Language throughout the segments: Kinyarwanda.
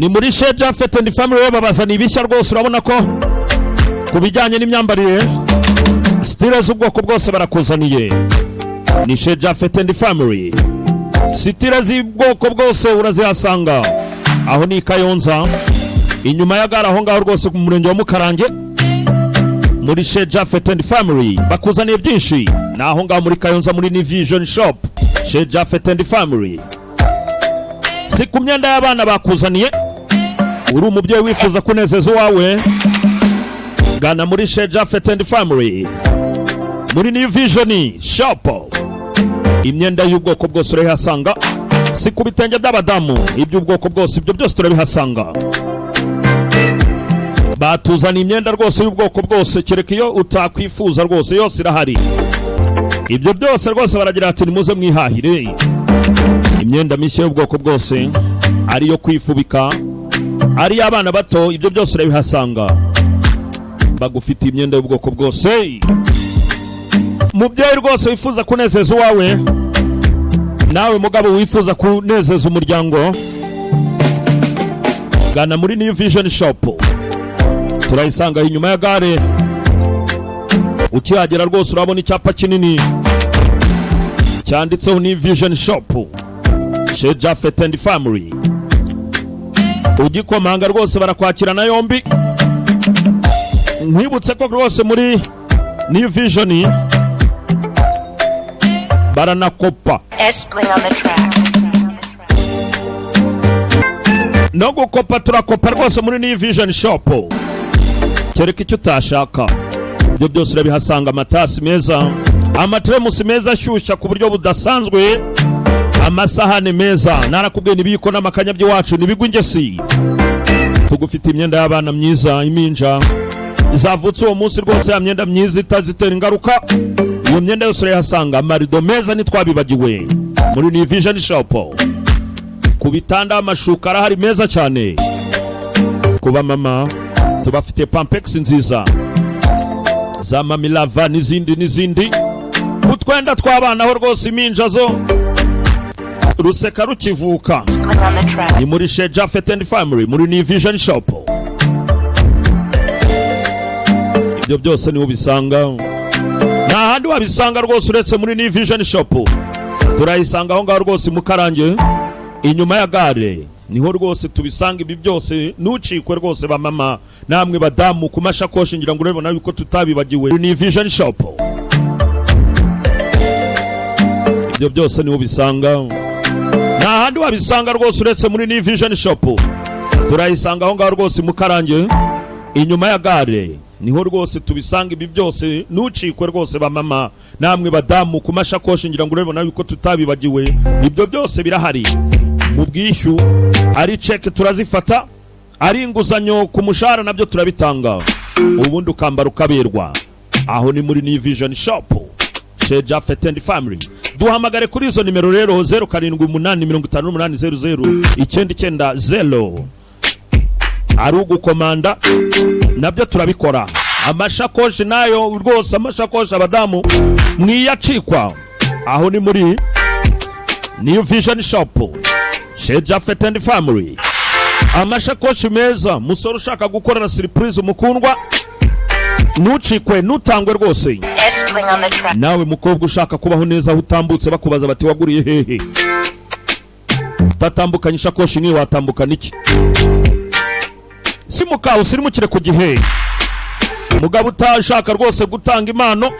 ni muri Chez Jafet and Family babazana ibishya rwose urabona ko kubijyanye n'imyambarire style z'ubwoko bwose barakuzaniye. Ni Chez Jafet and Family style z'ubwoko bwose urazihasanga aho ni Kayonza inyuma ya gare aho ngaho rwose mu murenge wa Mukarange muri Chez Jafet and Family bakuzaniye byinshi naho ngaho muri Kayonza muri New Vision Shop Chez Jafet and Family. Si ku myenda y'abana bakuzaniye uri umubyeyi wifuza kunezeza uwawe gana muri Chez Jafet and Family muri New Vision Shop. Imyenda y'ubwoko bwose urahasanga si ku bitenge by'abadamu iby'ubwoko bwose ibyo byose turabihasanga. Batuzana imyenda rwose y'ubwoko bwose kereka iyo utakwifuza rwose yose irahari. Ibyo byose rwose baragira ati nimuze mwihahire imyenda mishya y'ubwoko bwose ari yo kwifubika ari abana bato ibyo byose urabihasanga. Bagufite imyenda y'ubwoko bwose. Mubyeyi rwose wifuza kunezeza uwawe nawe mugabo wifuza kunezeza umuryango gana muri New Vision Shop. Turayisanga inyuma ya gare ukihagera rwose urabona icyapa kinini cyanditseho New Vision Shop Chez Jafet and Family. Ugikomanga rwose barakwakirana yombi. Nkwibutse ko rwose muri New Vision baranakopa no gukopa turakopa rwose muri New Vision Shop kereka icyo utashaka ibyo byose urabihasanga. Amatasi meza amateremusi meza ashyushya ku buryo budasanzwe amasahane meza narakubwiye nibiko n'amakanya by'iwacu nibigwa ingesi. Tugufite imyenda y'abana myiza iminja izavutse uwo munsi rwose ya myenda myiza itazitera ingaruka iyo myenda yose urayihasanga. Amarido meza ntitwabibagiwe muri New Vision Shop. Ku bitanda amashuka arahari meza cyane. Kuba mama tubafite pampex nziza za Mami Lava n'izindi utwenda tw'abana ho rwose iminja zo ruseka rukivuka. Ni muri Chez Jafet and Family muri New Vision Shop. Ibyo byose ni ubisanga nta handi wabisanga rwose uretse muri New Vision Shop. Turayisanga aho ngaho rwose Mukarange inyuma ya gare niho rwose tubisanga. Ibi byose nucikwe rwose ba mama namwe badamu ku mashakoshi ngira ngo urabona yuko tutabibagiwe New Vision Shop. Ibyo byose ni ubisanga nta handi wabisanga rwose uretse muri New Vision Shop. Turayisanga aho ngaho rwose Mukarange inyuma ya gare niho rwose tubisanga. Ibi byose nucikwe rwose ba mama namwe badamu ku mashakoshi ngira ngo urabona yuko tutabibagiwe. Ibyo byose birahari mu bwishyu ari check turazifata ari inguzanyo ku mushahara nabyo turabitanga ubundi ukambara ukaberwa. Aho ni muri New Vision Shop Chez Jafet and Family. Duhamagare kuri izo nimero rero 0788580090 ari ugukomanda nabyo turabikora. Amashakoshi nayo rwose amashakoshi abadamu mwiyacikwa aho ni muri New Vision Shop Chez Jafet and Family. Amashakoshi meza musoro ushaka gukorera surprise umukundwa nucikwe nutangwe rwose. Nawe mukobwa ushaka kubaho neza utambutse bakubaza bati waguriye hehe tatambukanye ishakoshi nki watambukana iki simuka usirimukire ku gihe. Mugabo utashaka rwose gutanga impano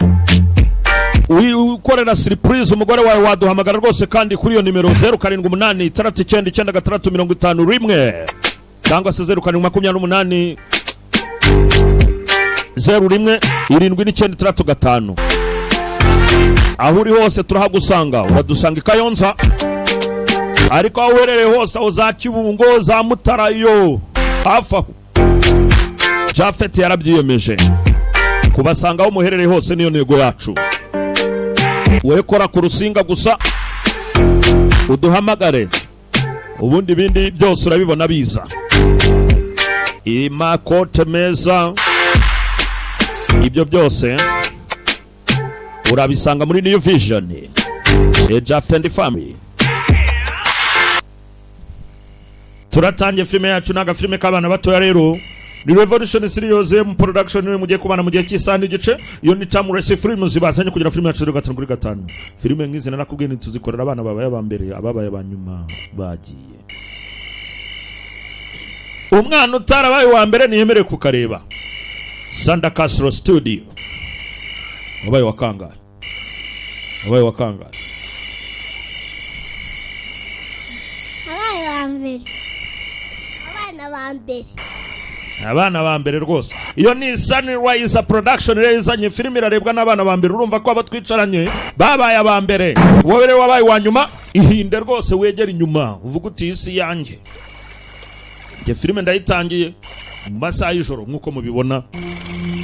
ukorera surprise umugore wawe waduhamagara rwose kandi kuri iyo nimero 0788399651 cyangwa se 0728017935. Aho uri hose turahagusanga. Uradusanga i Kayonza ariko aho uherereye hose aho za Kibungo za Mutarayo hafa Jafet yarabyiyemeje kubasanga aho muherereye hose niyo ntego yacu. Wowe kora ku rusinga gusa uduhamagare ubundi bindi byose urabibona biza. Imakote meza ibyo byose urabisanga muri New Vision Chez Jafet and Family. turatangiye filime yacu naga filime k'abana batoya rero ni Revolution Studios mu production niwe mugiye kubana mu gihe cy'isaha n'igice. Iyo ni Tamurese Films zibazanye kugira filime yacu 5/5. Filime nk'izi narakubwiye nituzikorera abana babaye abambere ababaye abanyuma bagiye. Umwana utarabaye wa mbere niyemereye kukareba. Sanda Castro Studio. Wabaye wakanga. Wabaye wakanga. Abana ba mbere rwose. Iyo ni Sunrise Production rezanye filime irarebwa n'abana ba mbere. Urumva ko abatwicaranye babaye aba mbere. Wowe rero wabaye wa nyuma ihinde rwose wegera inyuma uvuga uti isi yanjye. Nge filime ndayitangiye mu masaha y'ijoro nkuko mubibona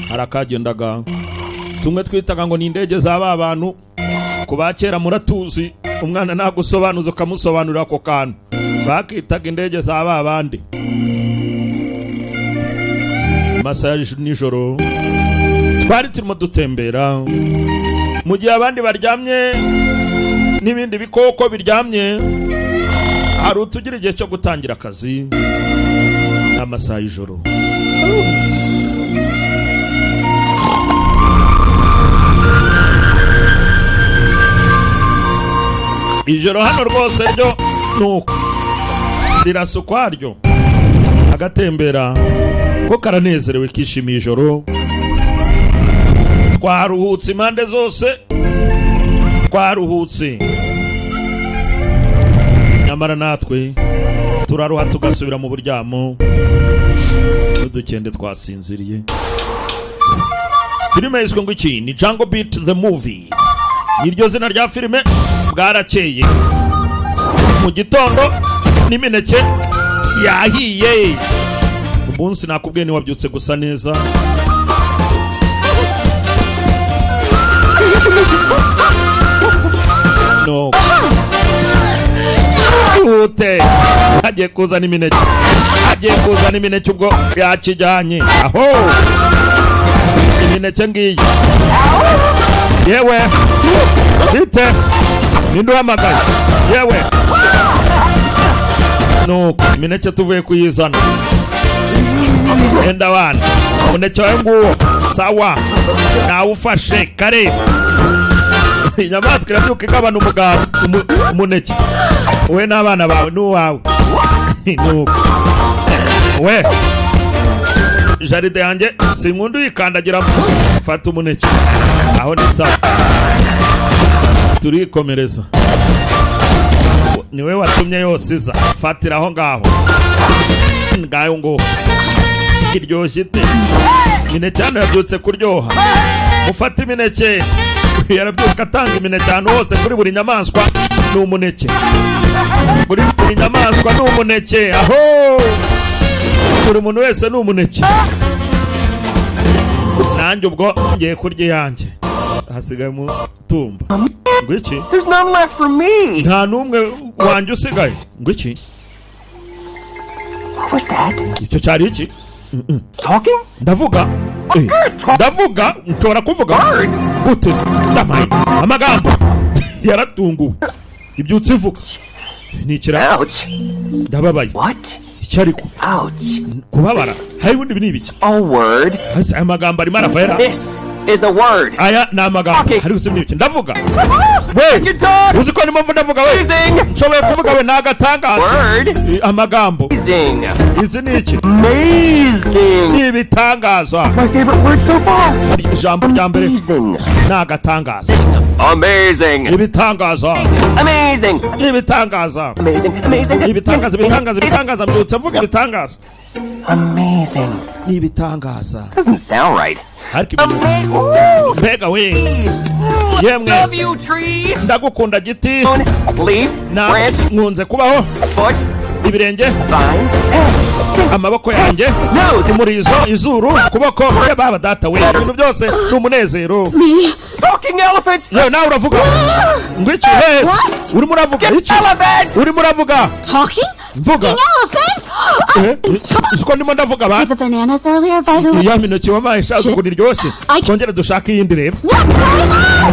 harakagendaga tumwe twitaga ngo ni indege z'aba abantu kubakera muratuzi umwana nagusobanuza ukamusobanurira ako kantu bakitaga indege z'aba abandi. Masaha y'ijoro twari turimo dutembera mu gihe abandi baryamye n'ibindi bikoko biryamye. Hari utugira igihe cyo gutangira akazi amasaha y'ijoro. Ijoro hano rwose ryo nuko rirasa ukwaryo agatembera ko karanezerewe kishimiye ijoro. Twaruhutse impande zose twaruhutse nyamara natwe turaruha tugasubira mu buryamo n'udukende twasinziriye. Filime yiswe ngo iki ni Jungle Beat the Movie. Niryo zina rya filime. Bwarakeye mu gitondo n'imineke yahiye. Umunsi nakubwiye ni wabyutse gusa neza. No ute agiye kuzana imineke. Agiye kuzana imineke ubwo yakijyanye. Aho imineke ngiyi. Yewe bite ninduhamagaye. Yewe no imineke tuvuye kuyizana. Enda wana umuneke wawe nguwo sawa nawufashe kare. Inyamaswa irabyuka ikabana umugabo umuneke. We n'abana bawe n'uwawe. Nuko we jaride yanjye sinkundu yikandagira fata umuneke. Aho ni sawa turikomereza. Niwe watumye yose iza fatira aho ngaho ngayo ngo iryoshye ite. Imineke hano yabyutse kuryoha. Ufata imineke yarabyuka atanga imineke ahantu hose kuri buri nyamaswa ni umuneke. Buri nyamaswa ni umuneke. Aho buri muntu wese ni umuneke. Nanjye ubwo ngiye kurya yanjye hasigaye mu tumba. Ngwiki there's none left for me. Nta numwe wanjye usigaye. Ngwiki What was that? icyo cyari iki? Talking? Ndavuga ndavuga nshobora kuvuga Words? gute ndamaye amagambo yaratunguwe ibyutse ivuga nikira. Ouch. Ndababaye. What? Icyariko Ouch. kubabara hari ubundi binibiki. A word? Aya magambo ari marafera. This is a word. Aya na magambo Okay. hari usibye ndavuga. We Guitar. uzi ko ndimo ndavuga we. Amazing. Nshobora kuvuga we nagatangaza. Word? Amagambo. Amazing. Izi ni iki? Amazing. Ni ibitangaza. My favorite word so far. Ijambo rya mbere Amazing. nagatangaza. Amazing. Ibitangaza. Amazing. Ibitangaza. Amazing. Amazing. Ibitangaza mbyutse mvuga ibitangaza. Amazing. Ni ibitangaza. Doesn't sound right. Ariko mbega we yemwe Love you, tree. ndagukunda giti Leaf. na Branch. nkunze kubaho Foot. ibirenge Vine. amaboko yanjye Nose. umurizo izuru kuboko baba data we ibintu byose ni umunezero. Talking elephant. Yewe nawe uravuga ngwiki hese urimo uravuga iki? Elephant. Urimo uravuga Talking? mvuga Elephant? Uko ndimo ndavuga ba The bananas earlier, by the way. ya mineke wabaye shaje kuri ryoshye twongere dushaka iyindi rero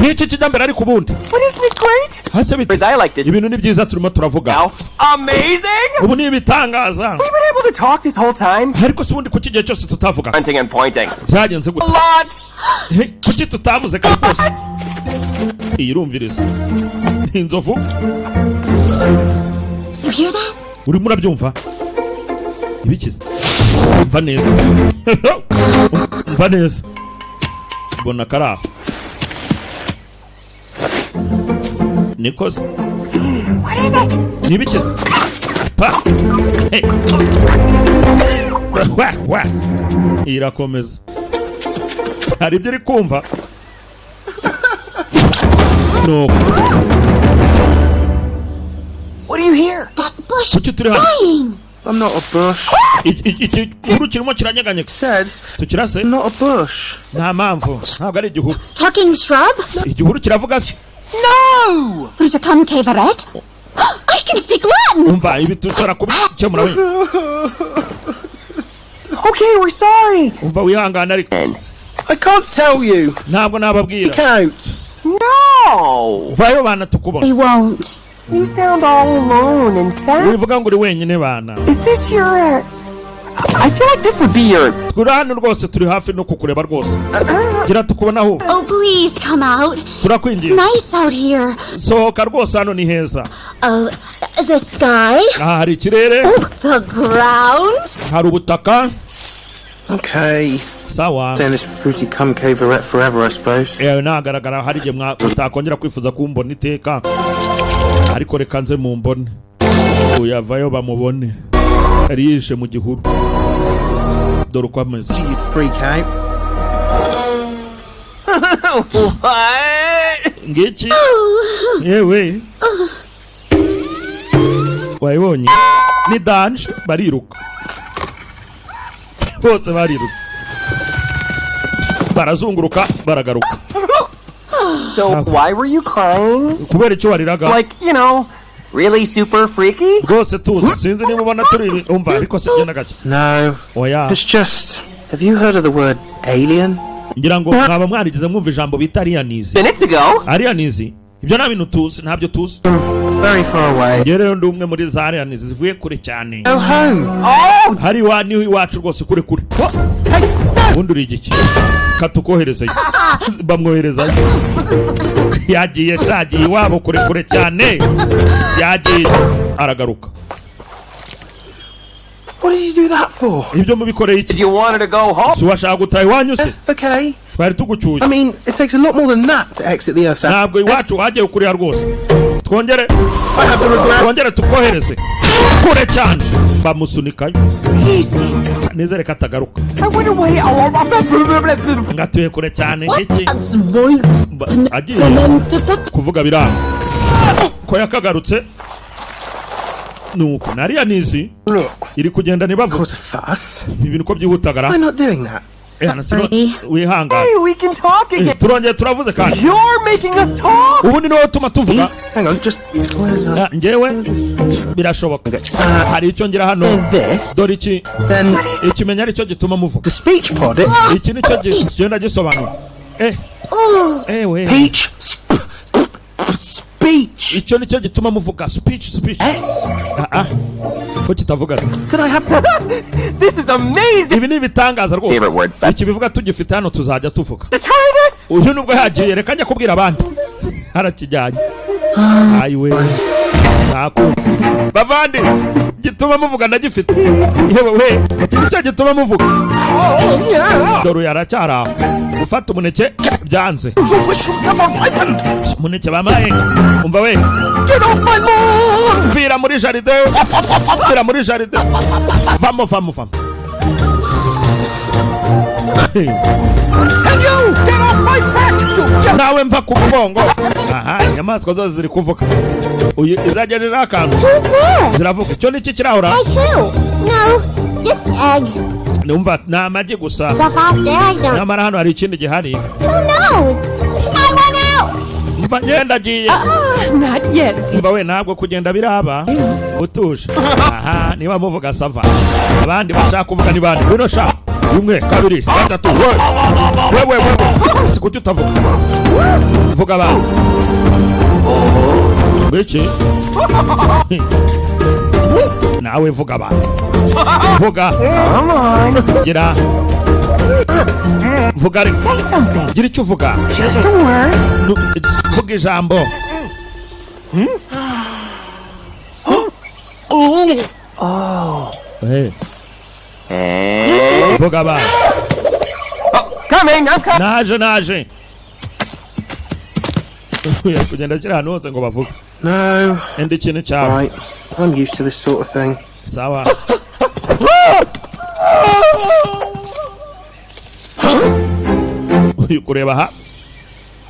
n'iki kijambere ari kubundi But isn't it great? hase As I like to say ibintu ni byiza turimo turavuga now, amazing! ubu ni ibitangaza We've been able to talk this whole time. ariko sibundi ku kigihe cyose tutavuga Hunting and pointing. byagenze A gute lot! kuki tutavuze kare kose irumviriza inzovu You hear that? urimo urabyumva ibikiza mva neza mva neza mbona kara nikoze What is it? nibikiza pa hey wa irakomeza hari ibyo iri kumva no What do you hear? That bush kuki turi hano dying. I'm not a bush. iki gihuru kirimo kiranyeganyega Said, tukirase not a bush. nta mpamvu ntabwo ari igihuru Talking shrub? igihuru kiravuga se No! Fruticum caveret? I can speak Latin! umva ibi tushobora kubikemura we Okay, we're sorry. umva wihangana ariko I can't tell you. ntabwo nababwira Count. No! vayo bana tukubona We won't. You sound all alone and sad. wivuga ngo uri wenyine bana Is this your, I feel like this would be your, turi hano rwose turi hafi no kukureba rwose gira tukubona aho Oh, please come out. It's turakwingiye nice out here. sohoka rwose hano ni heza Oh, the sky? aha hari ikirere The ground? hari ubutaka Okay. sawa Stay in this fruity cum caverette forever, I suppose. nagaragara hari igihe mutakongera kwifuza kumbona iteka ariko reka nze mumbone uyavayo bamubone yari yishe mu gihuru dore uko ameze You'd freak out. what? ngiki yewe wayibonye ni danje bariruka bose bariruka barazunguruka baragaruka So why were you crying? kubera icyo wariraga Like, you know, really super freaky? rwose tuzi sinzi niba ubona turi umva ariko sibyo na gake No. oya It's just. Have you heard of the word alien? ngira ngo mwaba mwarigize mwumva ijambo bita alienizi Minutes ago? alienizi ibyo nta bintu tuzi ntabyo tuzi Very far away. njye rero ndi umwe muri za alienizi zivuye kure cyane Go home. Oh! hari niho iwacu rwose kure kure Hey, no. ubundi uri igiki katukoherezayo bamwoherezayo yagiye shagiye iwabo kure kure cyane yagiye aragaruka What did you do that for? ibyo mubikoreye Did iki you want her to go home? si washaka gutaha iwanyu se Okay. twari tugucyuye I mean, it takes a lot more than that to exit the Earth. ntabwo iwacu hagiye kuriya rwose twongere I have the regret. twongere tukohereze kure cyane bamusunikayo Easy. nizere ko atagaruka I wonder why. ngatuye kure cyane ngiki agiye kuvuga biranga ko yakagarutse nuko nariya nizi Look, iri kugenda ntibavuga cause a fuss. ibintu ko byihuta I'm not doing that. wihangane Hey, we can talk again. turongeye turavuze kandi You're making us talk. ubu ni wowe utuma tuvuga Hang on, just. Where's that? njyewe birashoboka hari icyo ngira hano And this. dore iki Then ikimenya ari cyo gituma muvuga the speech pod. It. iki ni cyo kigenda gisobanura ewe Peach. Speech. icyo ni cyo gituma muvuga speech S. ko kitavuga se Could I have that? This is amazing. ibi ni ibitangaza rwose Favorite word. iki bivuga tugifite hano tuzajya tuvuga To try this? uyu nubwo yagiye reka njya kubwira abandi harakijyanye ayiwe ntakumva bavandi gituma muvuga ndagifite yewe we iki nicyo gituma muvuga dore uyu aracyari aho gufata umuneke byanze umuneke bamaye umva we Get off my lawn! mvira muri jaride mvira muri jaride vamo vamo vamo And you! Get off my back! You nawe mva ku mugongo aha inyamaswa zose ziri kuvuga uyu izagejejeho akantu Who's there? ziravuga icyo ni iki kirahura Egg who? No, just egg. numva ni amagi gusa The hot egg. No. nyamara hano hari ikindi gihari Who knows? I went out. mva ngenda agiye Not yet. mva we ntabwo kugenda biraba utuje. Aha niba muvuga sava abandi bashaka kuvuga ni bandi bino sha 1 2 3 wewe sikuti utavuga vuga ba bici nawe vuga ba vuga gira vuga Say something. gira icyo uvuga Just a word. vuga ijambo vuga ba Coming, I'm coming. naje kugenda kiri ahantu hose ngo bavuge No. indi kintu cyawe Right. I'm used to this sort of thing. sawa uyu kureba ha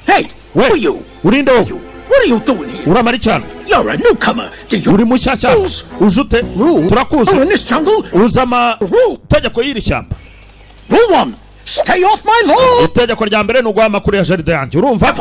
Hey, who are you? urinde wowe What are you doing here? uramari cyane You're a newcomer. Do you uri mushyashya ujute Oh, turakuzi in this jungle? uzi amategeko y'iri shyamba Rule 1. Stay off my lawn. itegeko rya mbere ni uguha amakuru ya jaride yanjye urumva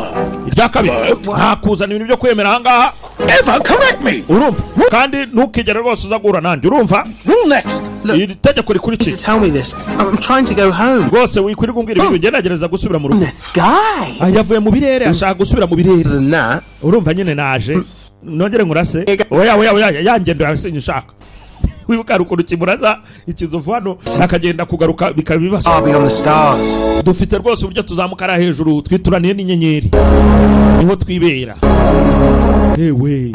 irya kabiri ntakuzana ibintu byo kwemera ahangaha Never correct me. urumva kandi ntukigere rwose uza guhura nanjye urumva Rule next. iri tegeko rikurikiye To tell me this. I'm trying to go home. rwose wikwirirwa umbwira ibintu ugerageza gusubira mu rugo The sky. yavuye mu birere ashaka gusubira mu birere Other than that, urumva nyine naje nongere ngurase oya yangendo yawe sinyishaka wibuka ukuntu kimuraza ikizovu hano akagenda kugaruka bikaba ibibazo I'll be on the stars. dufite rwose uburyo tuzamuka ari hejuru twituraniye n'inyenyeri niho twibera ewe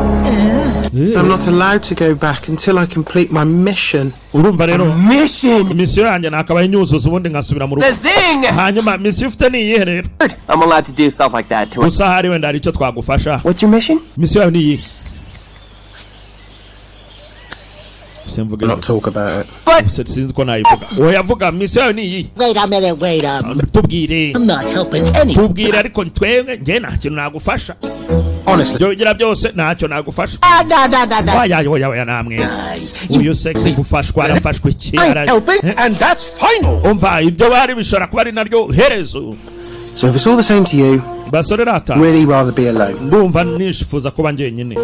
I'm not allowed to go back until I complete my mission. urumva rero Mission. misiyo yanjye nakabaye nyuzuza ubundi nkasubira mu rugo The zing. hanyuma misiyo ufite ni iyihe rero I'm allowed to do stuff like that too. gusa hari wenda hari icyo twagufasha What's your mission? misiyo yawe ni iyihe simvuge Not talk about it. sinzi ko nayivuga oya vuga misiyo yawe ni iyihe Wait a minute, wait a minute. tubwire I'm not helping anyone. tubwire ariko twebwe njye nta kintu nagufasha Honestly. ibyo bigira byose ntacyo nagufasha No. oya namwe uyu se gufashwa arafashwe iki I'm helping, and that's final. umva ibyo bari bishobora kuba ari naryo herezo So if it's all the same to you, basore rata really rather be alone. ndumva nishifuza kuba njyenyine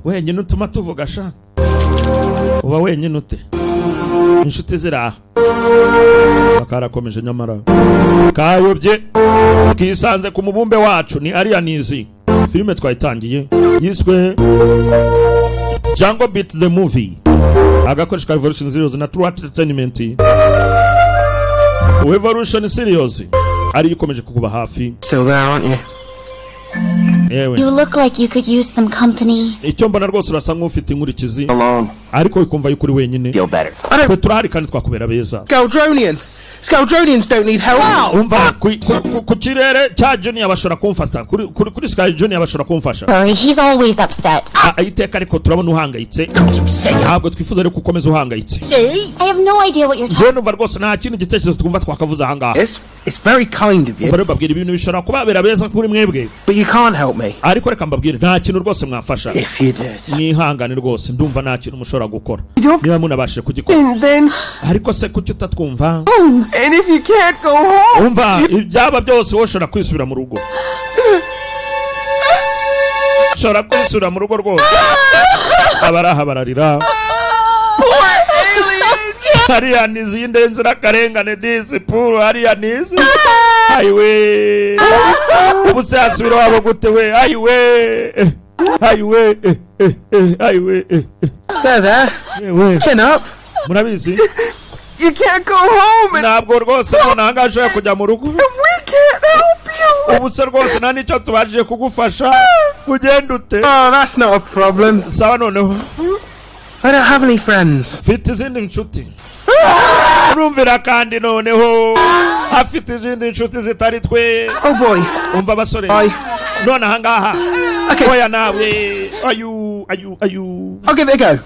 wenyine utuma tuvuga sha uba wenyine ute inshuti ziraha bakarakomeje nyamara kayobye kisanze ku mubumbe wacu ni Arianizi filime twayitangiye yiswe Jungle Beat the Movie agakoresha ka Revolution Series na True Entertainment Revolution Series ari ikomeje kukuba hafi Still there, aren't you? yewe You look like you could use some company. icyo mbona rwose urasa nk'ufite inkurikizi Alone. ariko ukumva yuko uri wenyine Feel better. twe turahari kandi twakubera beza Scoldronian! Scoldronians don't need help! umva ku kirere cya Junior bashobora kumfasha kuri Sky Junior bashobora kumfasha Sorry, he's always upset. iteka ariko turabona uhangayitse ntabwo twifuza rero gukomeza uhangayitse See? I have no idea what you're talking njyewe numva rwose nta kindi gitekerezo twumva twakavuze ahangaha It's very kind of you, umva rero mbabwira ibintu bishobora kubabera beza kuri mwebwe but you can't help me. ariko reka mbabwire nta kintu rwose mwafasha If you did. mwihangane rwose ndumva nta kintu mushobora gukora niba munabashije kugikora And then, ariko se kuki utatwumva and if you can't go home, umva ibyaba byose wowe ushobora kwisubira mu rugo ushobora kwisubira mu rugo rwose abaraha bararira hariya nizi y'indenzirakarengane disipuru hariya nizi ayiwe ubu se yasubira wabo gute we ayiwe ayiwe ayiwe There. Chin up. murabizi you can't go home, and ntabwo rwose none ahangaha ashobora kujya mu rugo we can't help you. ubu se rwose nta n'icyo tubashije kugufasha ugenda ute Oh, that's not a problem. sawa noneho I don't have any friends. mfite izindi nshuti urumvira kandi noneho afite izindi nshuti zitari twe Oh boy. umva abasore Bye. none ahangaha Okay. oya nawe ayu I'll give it a go.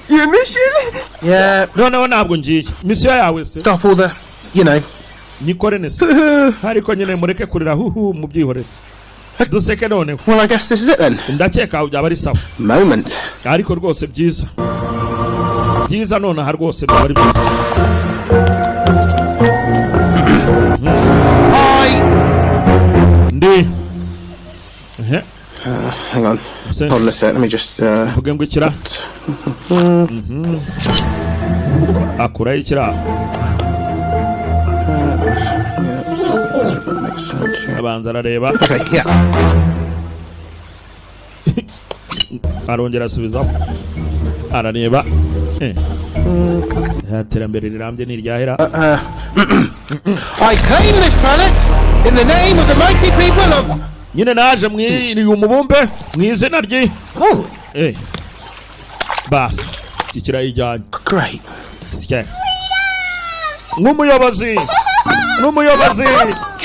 Your mission? Yeah. noneho ntabwo ngiye misiyo yawe se Stop all the, you know. nyikore nese ariko nyine mureke kurira huhu mubyihorere duseke noneho Well, I guess this is it then. ndakeka byaba ari sawa Moment. ariko rwose byiza nonaha rwose byaba ari byiza ndi Hang on. See? Hold on a sec. Let me just. Vuge ngo ikira. Akura ikira. Makes sense. Yeah. Abanza arareba. Okay. Yeah. Arongera asubizaho. Arareba. Iterambere rirambye n'iryahera. I claim this planet in the name of the mighty people of. Nyine naje mwiri umubumbe mwizina rye. Bas. Kikira ijyanye. Great. Sike. Nk'umuyobozi.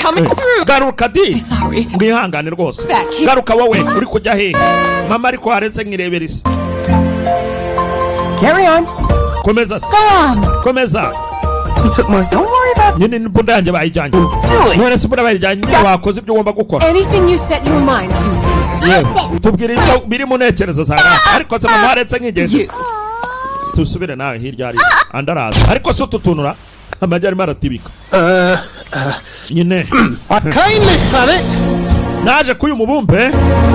Coming through. Garuka di. Sorry. Mwihangane rwose. Back here. Garuka wowe uri kujya he? Mama ariko haretse nkirebera isi. Carry on. Komeza. Komeza. You took my. Don't worry about Nyine imbunda yanjye bayijyanye. do it. None se imbunda bayijyanye wakoze ibyo ugomba gukora. Anything you set your mind to, dear. Tubwire ibyo biri mu ntekerezo zawe. Ariko se mama haretse nkigeze. You. Tusubire nawe hirya ari. Andaraza. Ariko se tutunura. Amajya arimo aratibika. Nyine. I claim this planet Naje kuyu mubumbe.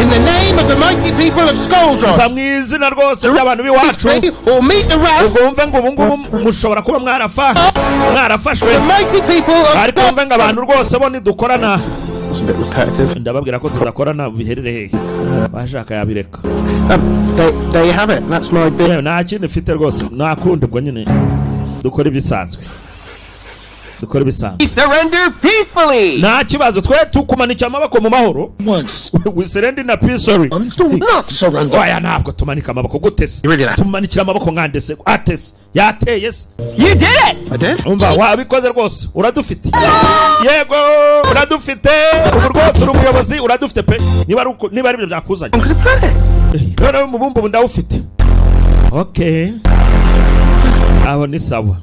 in the name of the mighty people of Skoldron. Za mwizina rwose by'abantu biwacu. Or meet the wrath Ubwo wumve ngo ubu ngubu mushobora kuba mwarafashwe. of the mighty people of Ariko wumve ngo abantu rwose bo nidukorana. It's a bit repetitive. Ndababwira ko tudakorana biherere hehe. Bashaka yabireka. There you have it. That's my bit. Yewe nta kindi mfite rwose. Nakundi ubwo nyine. Dukora ibisanzwe. We surrender peacefully. Nta kibazo twe tukumanika amaboko mu mahoro. Once. We surrender na peacefully. Do not surrender. Oya ntabwo tumanika amaboko gutese. You really not? Tumanikira amaboko nkandese. Atese. Yateye se. You did it. I did? Umva wabikoze rwose. Uradufite. Yego uradufite. Ubu rwose uri umuyobozi uradufite pe. Niba ari ibyo byakuzanye. I'm gonna play it. None umubumbe ubu ndawufite. Okay. Aho ni sawa.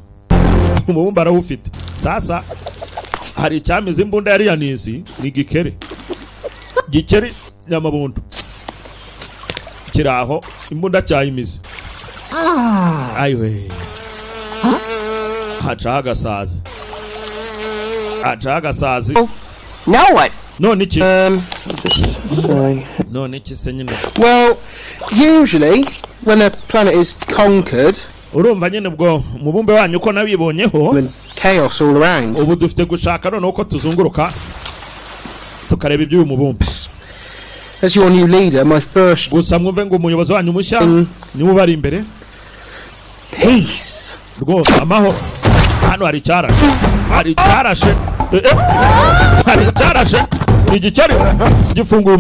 Umubumbe arawufite. Sasa hari icyamize imbunda yari yanizi ni gikeri nyamabundu kiraho imbunda cyayimize ayiwe haca agasazi Now what? none iki Sorry. none iki se nyine Well, usually when a planet is conquered, urumva nyine ubwo mubumbe wanyu uko nabibonyeho and chaos all around. ubu dufite gushaka none uko tuzunguruka tukareba iby'uyu mubumbe. As your new leader, my first Gusa mwumve ngo umuyobozi wanyu mushya niwe ubari imbere peace. rwose amahoro. Hano hari icyarashe hari icyarashe igikeri gifunguye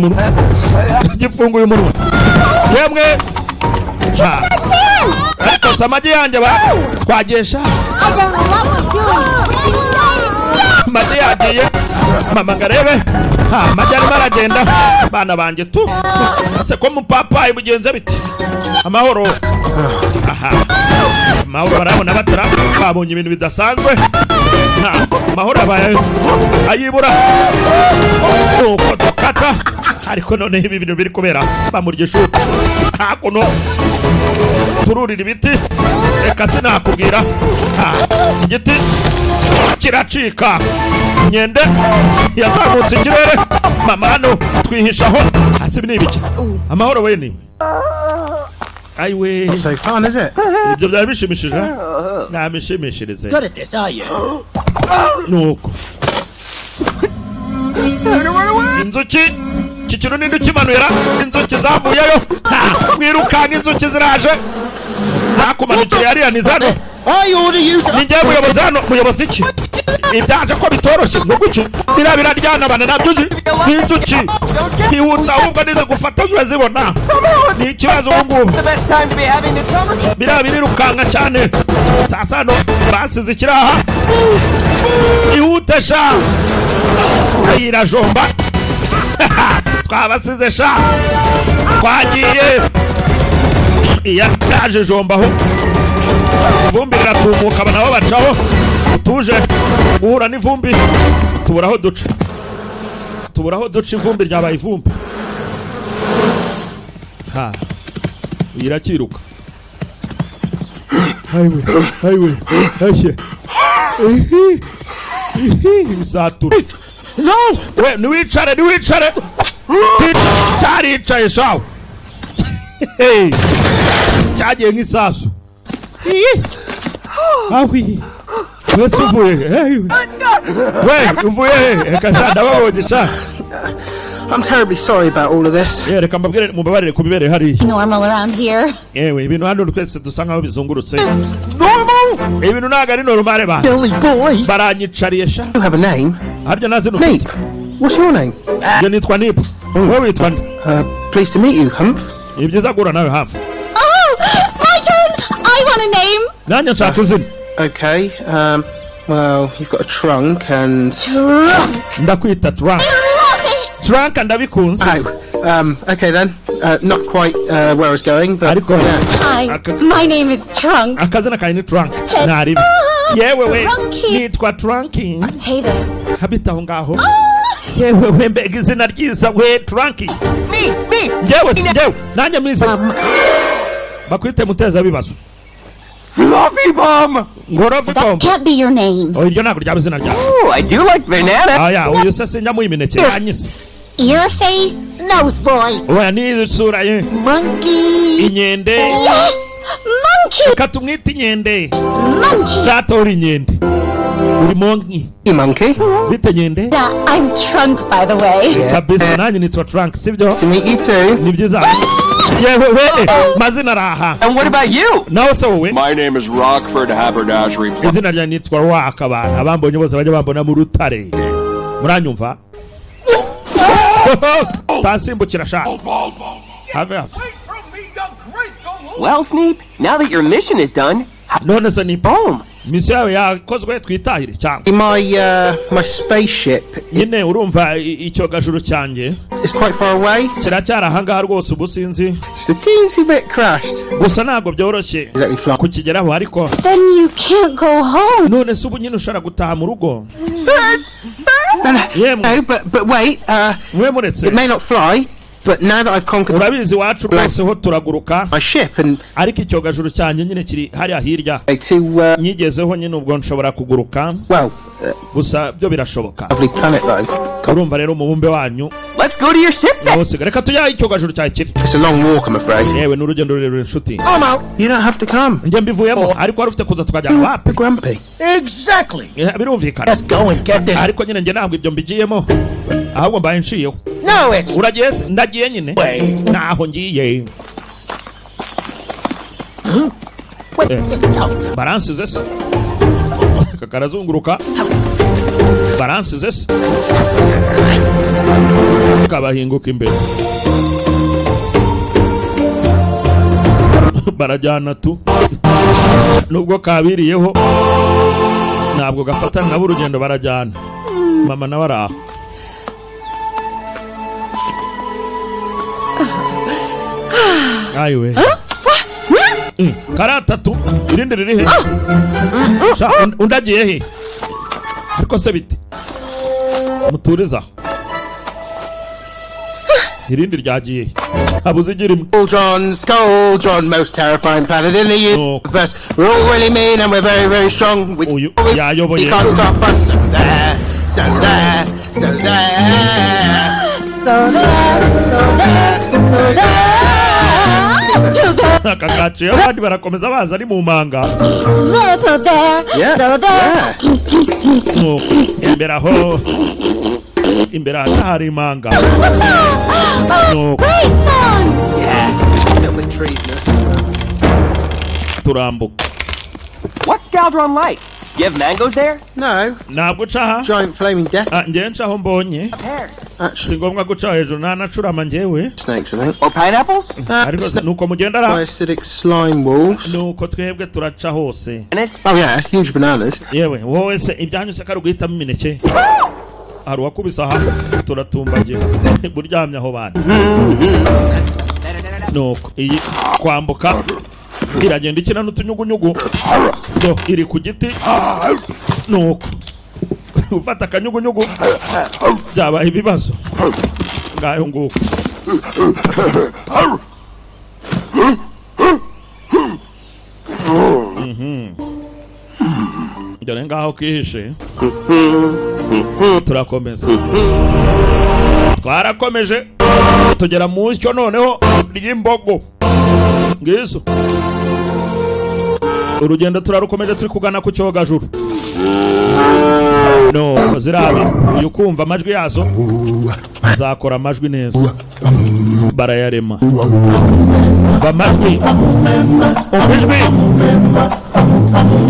umunwa yemwe ariko samagi yanjye twagesha amagi yagiye mama ngarebe amagi arimo aragenda bana banjye tu ase ko mupapayi bugenze biti amahoro amahoro barabona batara babonye ibintu bidasanzwe amahoro abaye ayibura uko dukata ariko none ibi bintu biri kubera bamurya ishuti hakuno tururira ibiti reka sinakubwira igiti kiracika inkende yazamutse ikirere mama hano twihishaho hasi ni ibiki amahoro we niwe ayiwe Not so fun, is it? ibyo byari bishimishije ntamishimishirize Good at this, are you? nuko inzuki kikiro n'indi kimanura inzuki zavuyeyo mwirukanga inzuki ziraje zakumanukira yariya ni zano I order you to. ninjye muyobozi hano muyobozi iki ibyaje ko bitoroshye nuguki biraryana bana nabyuzi n'inzuki hihuta ahubwo nize gufata zibona ni ikibazo ubu ngubu The best time to be having this conversation. birirukanka cyane sasa no basize ikiraha ihute sha irajomba twabasize sha twagiye yaje jombaho ivumbi riratumuka abana bo bacaho tuje guhura n'ivumbi tuburaho duca ivumbi ryabaye ivumbi irakiruka highway bisatura No! we niwicare cyaricaye shawe cyagiye nk'isasu awi wese uvuye we uvuye reka ndababonye I'm terribly sorry about all of this. reka mbabwire mubabarire kubibere hari Normal around here. ibintu hano twese dusa nkaho bizungurutse Normal? ibintu ntago ari normale ba Billy boy. baranyicariye sha You have a name? harya nazi Neep. nufite What's your name? njye nitwa Nip wowe witwa nde Pleased to meet you, Humph. ni byiza guhura nawe hafi Oh, my turn. I want a name. nanjye nshaka izina Okay, well, you've got a trunk and... Trunk. ndakwita Trunk I love it. Trunk ndabikunze Okay then. Not quite where I was going, but ariko Hi. My name is Trunk. akazina kawe ni Trunk ntaribi yewe we Trunky. nitwa Trunky Hey there. habita aho ngaho yewe we mbega izina ryiza we Trunky Me! njyewe nanjye mwize bakwite muteza bibazo Fluffy Bum! ngorofi That bomb can't be your name. iryo ntabwo ryaba izina ryawe Oh, I do like banana. aya uyu se sinjyamo imineke yanyise Ear face. Nose boy. oya ni isura ye Monkey. inkende Yes. Monkey. reka tumwite inkende Monkey. data uri inkende uri monki you monkey. bite inkende I'm Trunk, by the way. kabisa nanjye nitwa Trunk sibyo To meet you too. ni byiza yewe we mazina araha And what about you? nawe se wowe My name is Rockford Haberdashery. izina rya nitwa Rock abantu abambonye bose bajya bambona mu rutare muranyumva tansimbukira sha hafi Well, Sneep, now that your mission is done, none se ni home. misiyo yawe yakozwe twitahire cyangwa My spaceship nyine urumva icyogajuru cyanjye is quite far away. kiracyari ahangaha rwose ubu sinzi Just a teensy bit crashed. gusa ntabwo byoroshye Exactly flat. kukigeraho ariko Then you can't go home. none se ubu nyine ushobora gutaha mu rugo No, but wait. mwe muretse It may not fly, but now that I've conquered urabizi iwacu rwose ho turaguruka my ship and ariko icyogajuru cyanjye nyine kiri hariya hirya to nyigezeho nyine ubwo nshobora kuguruka well, gusa byo birashoboka lovely planet though. urumva rero umubumbe wanyu Let's go to your ship then. nawusiga reka tujye aho icyogajuru cyawe kiri It's a long walk, I'm afraid. yewe ni urugendo rurerure inshuti I'm out. You don't have to come. njye mbivuyemo ariko wari ufite kuza tukajyana wapi Grumpy. Exactly. birumvikana Let's go and get this. ariko nyine njye ntabwo ibyo mbigiyemo ahubwo mbaye nshiyeho No, it's uragiye se ndagiye nyine way. naho ngiye baransize se karazunguruka baransize se kabahinguka imbere barajyana tu nubwo kabiriyeho ntabwo gafatana nabo urugendo barajyana mama nawe araho ayiwe kari atatu irindi riri he undi agiye he ariko se bite muturiza aho irindi ryagiye habuze igira imwe Scoldron, most terrifying planet in the universe. We're all really mean and we're very, very strong. We Uyu you yayoboye can't stop us. So there, so there, so there. aka gaciye abandi barakomeza baza ari mu manga So there. Yeah, So there. imbere aho imbere hari imanga Oh, great fun. A little bit treasonous. turambuka What's Scaldron like? You have mangoes there? No, ntabwo uca aha giant flaming death. njyewe ncaho mbonye Pears. si ngombwa guca hejuru ntanacurama njyewe Snakes, I think. Or pineapples? ariko nuko mugenda ara Acidic slime wolves. nuko twebwe turaca hose Bananas? Oh yeah, huge bananas. yewe wowe se ibyanyu se kari guhitamo imineke hari uwakubise aha turatumbagira buryamye aho bana nuko iyi kwambuka iragenda ikina n'utunyugunyugu iri ku giti nuko ufata akanyugunyugu byabaye ibibazo ngayo nguko dore ngaho kihishe turakomeza twarakomeje tugera mu nsyo noneho ry'imbogo ngizo. Urugendo turarukomeje turi kugana ku cyogajuru. No zirabi uyu kumva amajwi yazo azakora amajwi neza barayarema bamajwi umwijwi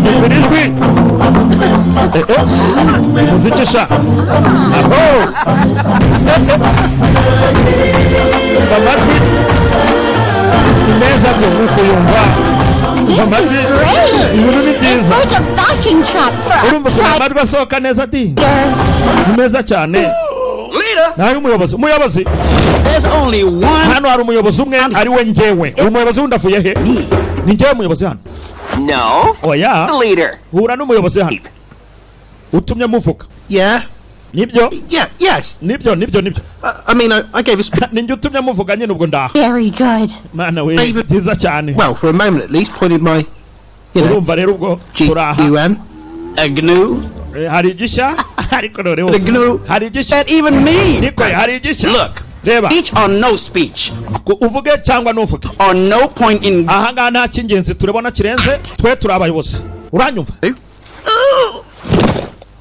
umwijwi muzikisha aho bamajwi neza byo ukuyumva. This is great. It's like a backing track for urumva ko amajwi asohoka neza di meza cyane. Leader, nayo umuyobozi there's only one. hano hari umuyobozi umwe ari we njyewe. umuyobozi wundi avuye he? ni njyewe umuyobozi hano. No, oya it's the leader. hura n'umuyobozi hano utumye muvuga. Yeah? nibyo Yeah, yes. nibyo I mean, I gave a speech. ninjye utumye muvuga nyine ubwo ndaha. very good. mana we byiza cyane. Well, for a moment at least, pointed my, urumva rero ubwo turaha. G-U-N. A GNU? hari igishya ariko noneho The GNU? hari igishya That even mean? niko hari igishya. Look, reba speech or no speech, uvuge cyangwa ntuvuge or no point in. aha ngaha nta cy'ingenzi turabona kirenze twe turi abayobozi. uranyumva?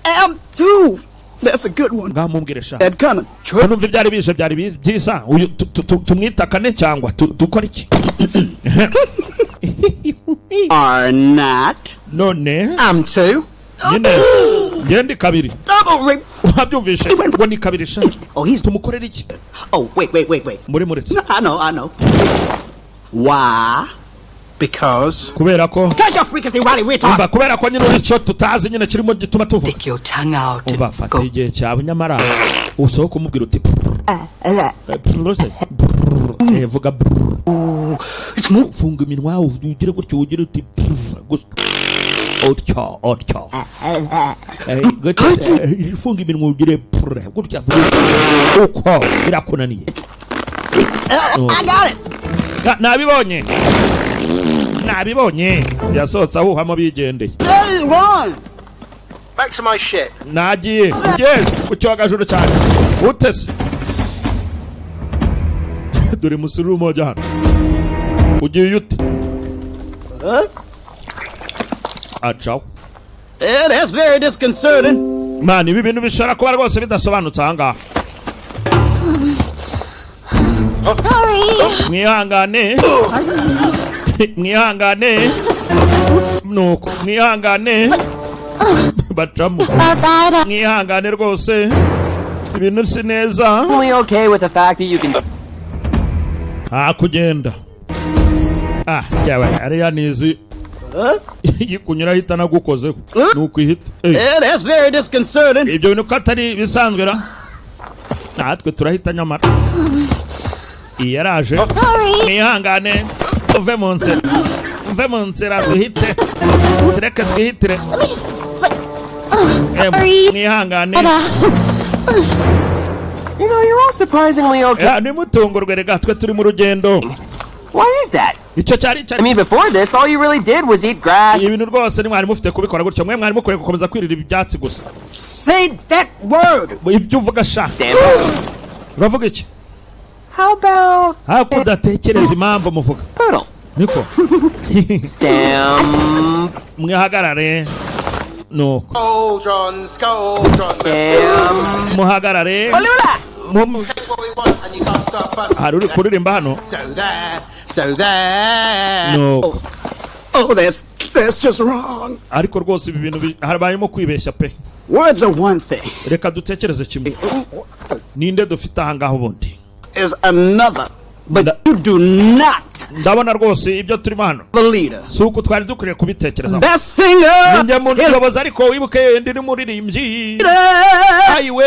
M2. That's a good one. ngaha mumbwire sha That coming. numva ibyari bije byari byiza. uyu tumwita kane cyangwa dukora iki? Are not. none I'm two. nyine ngende kabiri. Double rip. wabyumvishe ngo ni kabiri sha. Oh, he's. tumukorera iki? Oh, wait. muri muretse I know. Why? Because. kubera ko Because you're freakishly wily retard. umva kubera ko nyine uri cyo tutazi nyine kirimo gituma tuvuga. Stick your tongue out. umva fata igihe cyawe nyamara usohoka umubwira uti vuga funga iminwa ugire gutyo ugire uti otyo funga iminwa ugire gutya uko birakunaniye. I got it. nabibonye yasohotse ahuhamo bigendeye. Back to my ship. nagiye ugeze ku cyogajuru cyane utese dore musiri umoja hano ugiye ute? acaho. Yeah, that's very disconcerting. man ibi bintu bishobora kuba rwose bidasobanutse aha ngaha. Sorry. mwihangane nuko mwihangane bacamo About that. mwihangane rwose ibintu si neza. Only okay with the fact that you can. kugenda syawe ariya nizi yikunyura ahita nagukozeho nuko ihita. Yeah, that's very disconcerting. ibyo bintu ko atari bisanzwe ra natwe turahita nyamara yaraje. mwihangane uve mu nzira duhite tureke twihitire. mwihangane You know, you're all surprisingly okay. nimutungurwe rega twe turi mu rugendo. Why is that? icyo cyari I mean, before this, all you really did was eat grass. ibintu rwose ni mwari mufite kubikora gutyo. mwe mwari mukwiye gukomeza kwirira ibyatsi gusa. Say that word. ibyo uvuga sha uravuga iki? How about hako udatekereza impamvu muvuga poodle? niko Stem. mwihagarare nuko Stem. muhagarare Balula. What we want, and you can't start fussing. hari uri kuririmba hano So there. nuko Oh, that's just wrong. ariko rwose ibi bintu habayemo kwibeshya pe. Words are one thing. reka dutekereze kimwe. ninde dufite aha ngaho ubundi? Is another. But you do not. ndabona rwose ibyo turimo hano The leader. si uko twari dukwiriye kubitekereza. Best singer. ninjye mu nyobozi ariko wibuke ndi n'umuririmbyi. ayiwe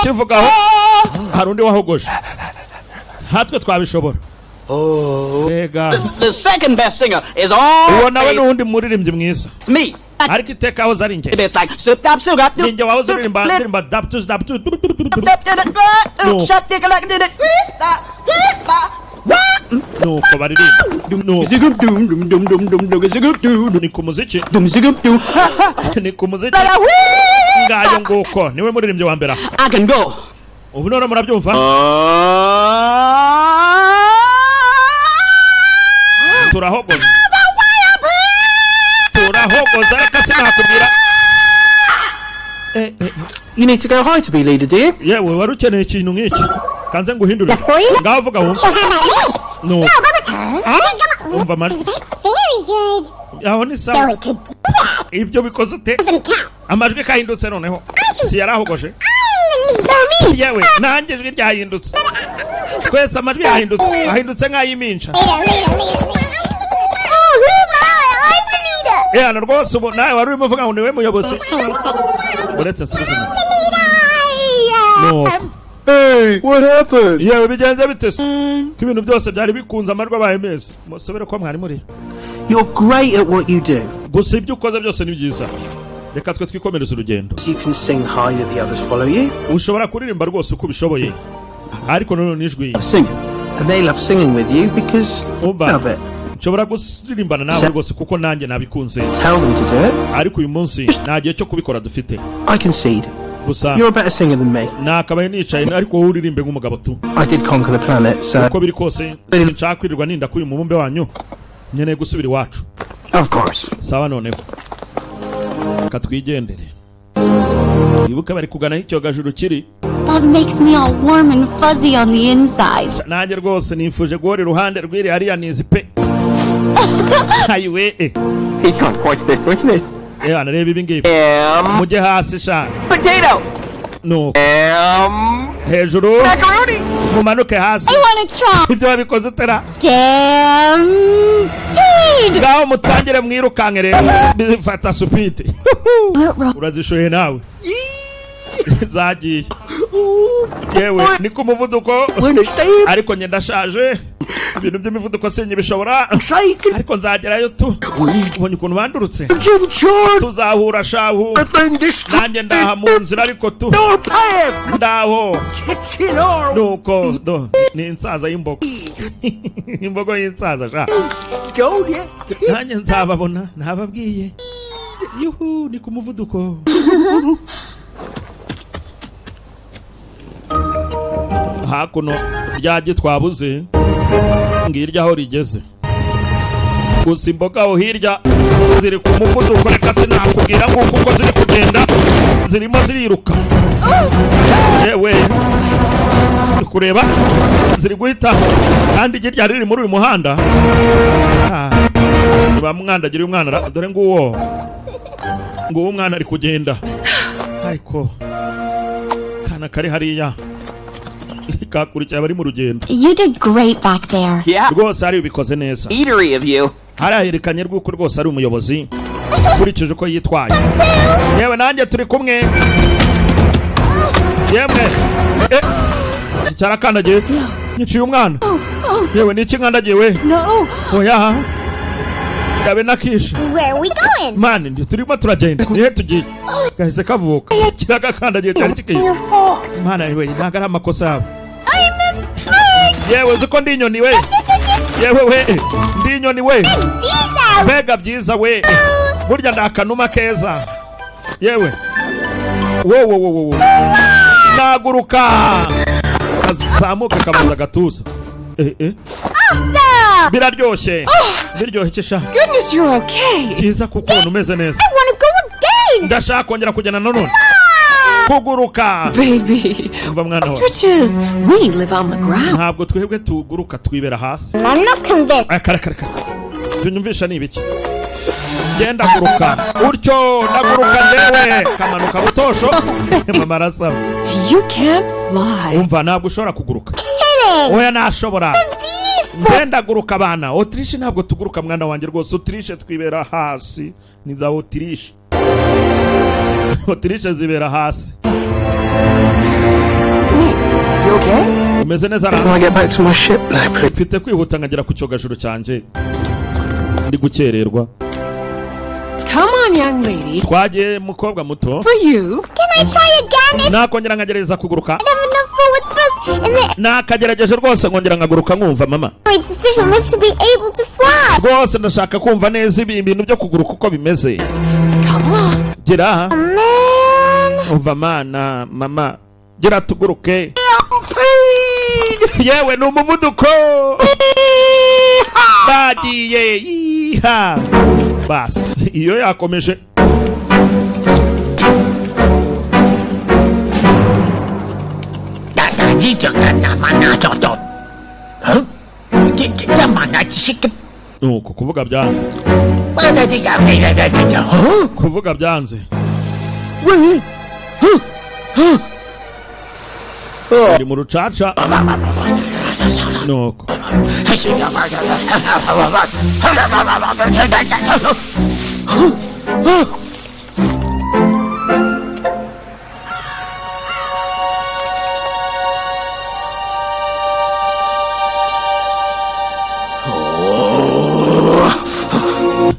kivugaho hari undi wahogoje hatwe twabishobora. Ega The second best singer is all. uwo nawe n'uwundi muririmbyi mwiza It's me. ariko iteka aho zari njye It's like soup top sugar. ninjye wahoze uririmba daptus nuko baririmba ni ku muziki ni ku muziki ngayo nguko niwe muririmbyi wa mbere I can go. ubu none murabyumva turahogoza reka sinakubwira You need to go high to be leader, do you? yewe wari ukeneye ikintu nk'iki kanze nguhindure ngaho vuga wumva no umva amajwi Very good. aho ni So sawa it could do that. ibyo bikoze ute Doesn't count. amajwi kahindutse noneho si yarahogoje For me. yewe nanjye ijwi ryahindutse twese amajwi yahindutse ahindutse nk'ay'iminca hano rwose ubu nawe wari urimo uvuga ngo niwe muyobozi uretse nsubize inyuma no Hey, what happened? yewe bigenze bite se ko ibintu byose byari bikunze amajwi abaye meza musubire ko mwari muri You're great at what you do. gusa ibyo ukoze byose ni byiza reka twe twikomereza urugendo You can sing high that the others follow you. ushobora kuririmba rwose uko ubishoboye ariko nanone n'ijwi Sing. And they love singing with you because you umva love it. nshobora gusirimbana nawe rwose kuko nanjye nabikunze Tell them to do it. ariko uyu munsi nta gihe cyo kubikora dufite I concede. gusa You're a better singer than me. nakabaye nicaye ariko wowe uririmbe nk'umugabo tu I did conquer the planet, so... uko biri kose sinshaka kwirirwa ninda kuri uyu mubumbe wanyu nkeneye gusubira iwacu Of course. sawa noneho reka twigendere wibuke bari kugana aho icyogajuru kiri That makes me all warm and fuzzy on the inside. nanjye rwose nifuje guhora iruhande rw'iri hariya nizi pe ayiwe He turned quite this witness. nareba ibi ngibi mujye hasi shana Potato. no Ham. hejuru Macaroni. mumanuke hasi I want to try. ibyo wabikoze utera Stampede. ngaho mutangire mwirukanke rero bifata supite urazishoye nawe zagiye yewe ni ku muvuduko ariko njye ndashaje ibintu by'imivuduko sinyibishobora ariko nzagerayo tu ubonye ukuntu bandurutse tuzahura shahu nanjye ndaha mu nzira ariko tu ndaho nuko ni insaza y'imbogo imbogo y'insaza sha nanjye nzababona ntababwiye yuhu ni ku muvuduko hakuno ryagi twabuze ngirya aho rigeze gusa imboga aho hirya ziri ku muvuduko reka sinakubwira nguko uko ziri kugenda zirimo ziriruka yewe kureba ziri guhita kandi irya riri muri uyu muhanda niba mwandagira umwana dore nguwo umwana ari kugenda ariko kana kari hariya kakurikira bari mu rugendo You did great back there. Yeah. rwose ari ubikoze neza Eatery of you. haraherekanye rw'uko rwose ari umuyobozi ukurikije uko yitwaye yewe nanjye turi kumwe yemwe cyarakandagiye nyiciye umwana yewe niki nkandagiye we No. oya yabe nakisha Where are we going? mani ndi turimo turagenda nihe tugiye gahise kavuka kiragakandagiye cyari kikiye mana we ntago ari amakosa yabo yewe uzi ko ndi inyoni we yewe we ndi inyoni we mbega byiza we burya ndakanuma keza yewe wo naguruka kazamuka kabanza gatuza biraryoshye biryoshye sha Goodness, you're okay. byiza kuko umeze neza I want to go again. ndashaka kongera kugenda nanone kuguruka Baby. umva mwana wawe Ostriches, we live on the ground. ntabwo twebwe tuguruka twibera hasi I'm not convinced. kare tunyumvisha ni ibiki genda guruka utyo ndaguruka ndewe kamanuka butosho mama arasaba You can't fly. umva ntabwo ushobora kuguruka oya nashobora genda guruka abana otirishe ntabwo tuguruka mwana wanjye rwose otirishe twibera hasi ni za otirishe otirishe zibera hasi You okay? umeze neza Can I get back to my ship now, please? mfite kwihuta nkagera ku cyogajuru cyanjye ndi gukererwa Come on, young lady. twagiye mukobwa muto For you. Can I try again? nakongera nkagereza kuguruka I have enough food with thrust. nakagerageje rwose ngongera ngaguruka nkumva mama. It's sufficient lift to be able to fly. Rwose ndashaka kumva neza ibintu byo kuguruka uko bimeze. Come on. Gira. Man. Umva mana mama. Gira tuguruke. Yewe ni umuvuduko. Bagiye. Iha. Bas. Iyo yakomeje. Nuko kuvuga byanze. Kuvuga byanze. Ari mu rucaca. Nuko.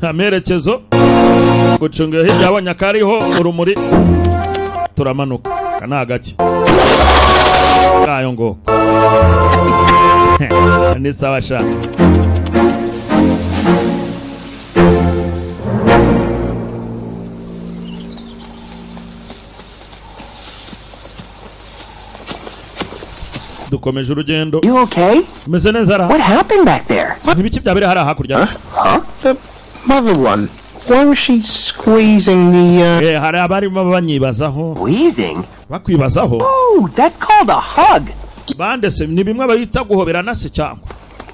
Amerekezo gucunga hirya abanya kariho urumuri turamanuka kana gake kayo ngo ni sawa sha dukomeje urugendo. You okay? Meze neza ra. What happened back there? Nibiki byabere hari hakurya? The mother one. Why was she squeezing the, hari abarimo banyibazaho. Wheezing? Bakwibazaho. Oh, that's called a hug. Bande se ni bimwe bayita guhoberana se cyangwa.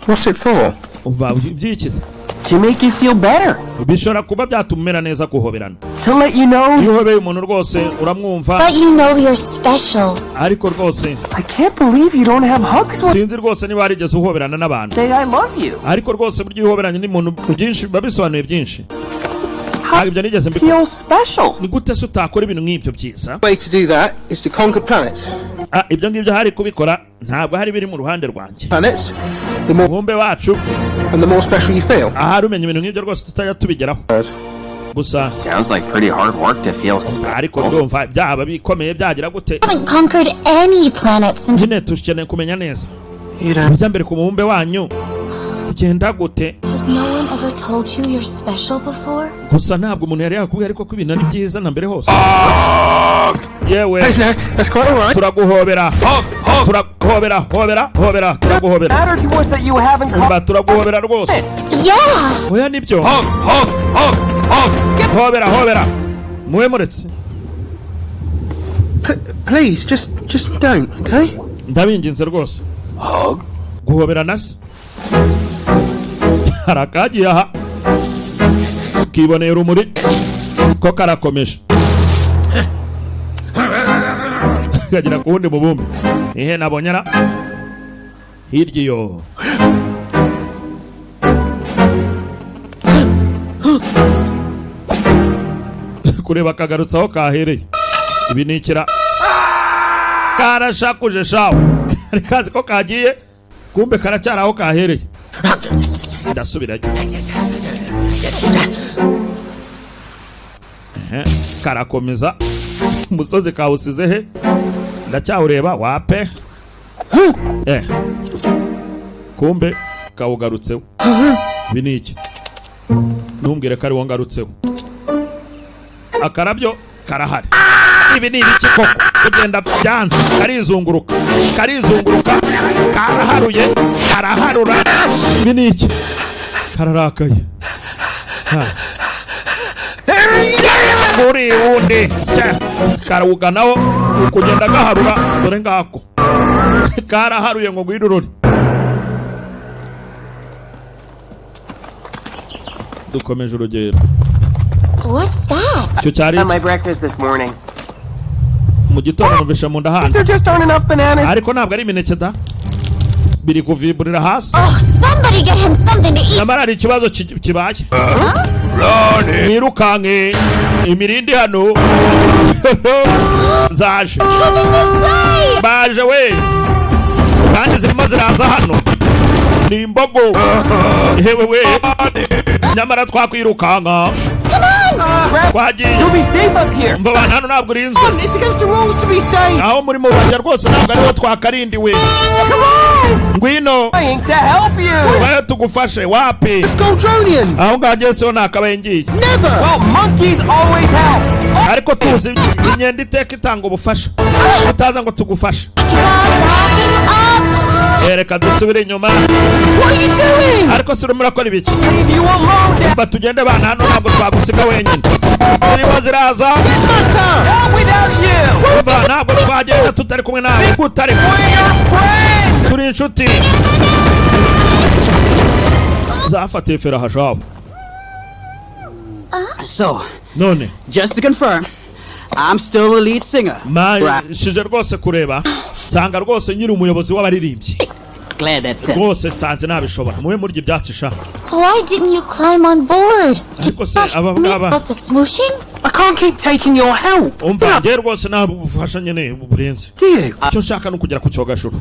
What's it for? Uva byikize. To make you feel better. Bishora kuba byatumera neza guhoberana. To let you know. Iyo uhobeye umuntu rwose uramwumva. But you know you're special. Ariko rwose. I can't believe you don't have hugs when Sinzi rwose niba arigeze uhoberana n'abantu. say I love you. Ariko rwose buryo uhoberanye n'umuntu byinshi babisobanuye byinshi. Ibyo nigeze Feel special. Ni gute se utakora ibintu nk'ibyo byiza? The way to do that is to conquer planets. Ibyo ngibyo hari kubikora ntabwo hari biri mu ruhande rwanjye. Planets, the more Mumbe wacu and the more special you feel. ahari umenya ibintu nk'ibyo rwose tutajya tubigeraho. Gusa Sounds like pretty hard work to feel special. ariko ndumva byaba bikomeye byagira gute. I haven't conquered any planets until Nyine tukeneye kumenya neza. You don't. Bijya mbere ku mubumbe wanyu ugenda gute. Has no one ever told you you're special before? Gusa ntabwo umuntu yari yakubwiye ariko ko ibintu ari byiza na mbere hose. Yewe That's quite alright. turaguhobera. Turaguhobera, hobera, turaguhobera. Matter to us that you haven't Umva turaguhobera rwose. Yeah! Oya nibyo. Hobera. Muwe muretse. Please, just don't, okay? Ndabinginze rwose. Guhobera nasi. Harakagiye aha. Kiboneye urumuri ko karakomeje. Kagira kuwundi mubumbe. Ihe nabonyera. Hirya yo. Kureba kagarutsaho kahereye. Ibi ni ikira. Karashakuje shawo. Kazi ko kagiye. Kumbe karacyaraho kahereye. Ndasubirayo. Karakomeza. Umusozi kawusize he? Ndacyawureba wape. Kumbe kawugarutseho. Ibi ni iki? Ntumbwire ko ari wo ngarutseho. Akarabyo karahari. Ibi ni ibiki koko? Kugenda byanze. Karizunguruka. Karaharuye. Karaharura. Ibi ni iki? Kararakaye. Muri wundi. Karawuganaho. Kugenda gaharura. Dore ngako. Karaharuye ngo gwirurure. Dukomeje urugendo. What's that? Cyo cyari Had my breakfast this morning. mu gitondo numvisha mu ndahanda. There just aren't enough bananas. Ariko ntabwo ari imineke da. Biri kuviburira hasi. Oh, somebody get him something to eat. Namara hari ikibazo kibaye. Nirukanke imirindi hano. Zaje. Coming this way! Baje we. Kandi zirimo ziraza hano. ni imbogo. Yewe we nyamara twakwirukanka. You'll be safe up here. Mva bana hano ntabwo urinzwe. It's against the rules to be safe. Aho muri mu bajya rwose ntabwo ariho twakarindiwe. Come on. Ngwino. Trying to help you. Wae tugufashe wapi? It's Goldronian. Aho ngaje se nakabaye ngiye. Never. Well, monkeys always help. Ariko tuzi inyenda iteka itanga ubufasha. Utaza ngo tugufashe. Reka dusubire inyuma. What are you doing? Ariko sura murakora ibiki? Leave you alone. Mba tugende bana hano ntabwo twagusiga wenyine. Niba ziraza. Not without you. Mba ntabwo twagenda tutari kumwe nawe. Gutari. We're your friends. Turi inshuti. Zafatiye feraha jabo. So, None. just to confirm, I'm still the lead singer. Shije rwose kureba. Nsanga rwose nyiri umuyobozi w'abaririmbyi. Glad that's it. Rwose nsanze nabishobora. Mube murya ibyatsi sha. Why didn't you climb on board? Ariko se aba ngaba. Lots of smooshing? I can't keep taking your help. Umva ngiye rwose nabufasha nyene uburenze. Do you? Icyo nshaka no kugera ku cyogashuru.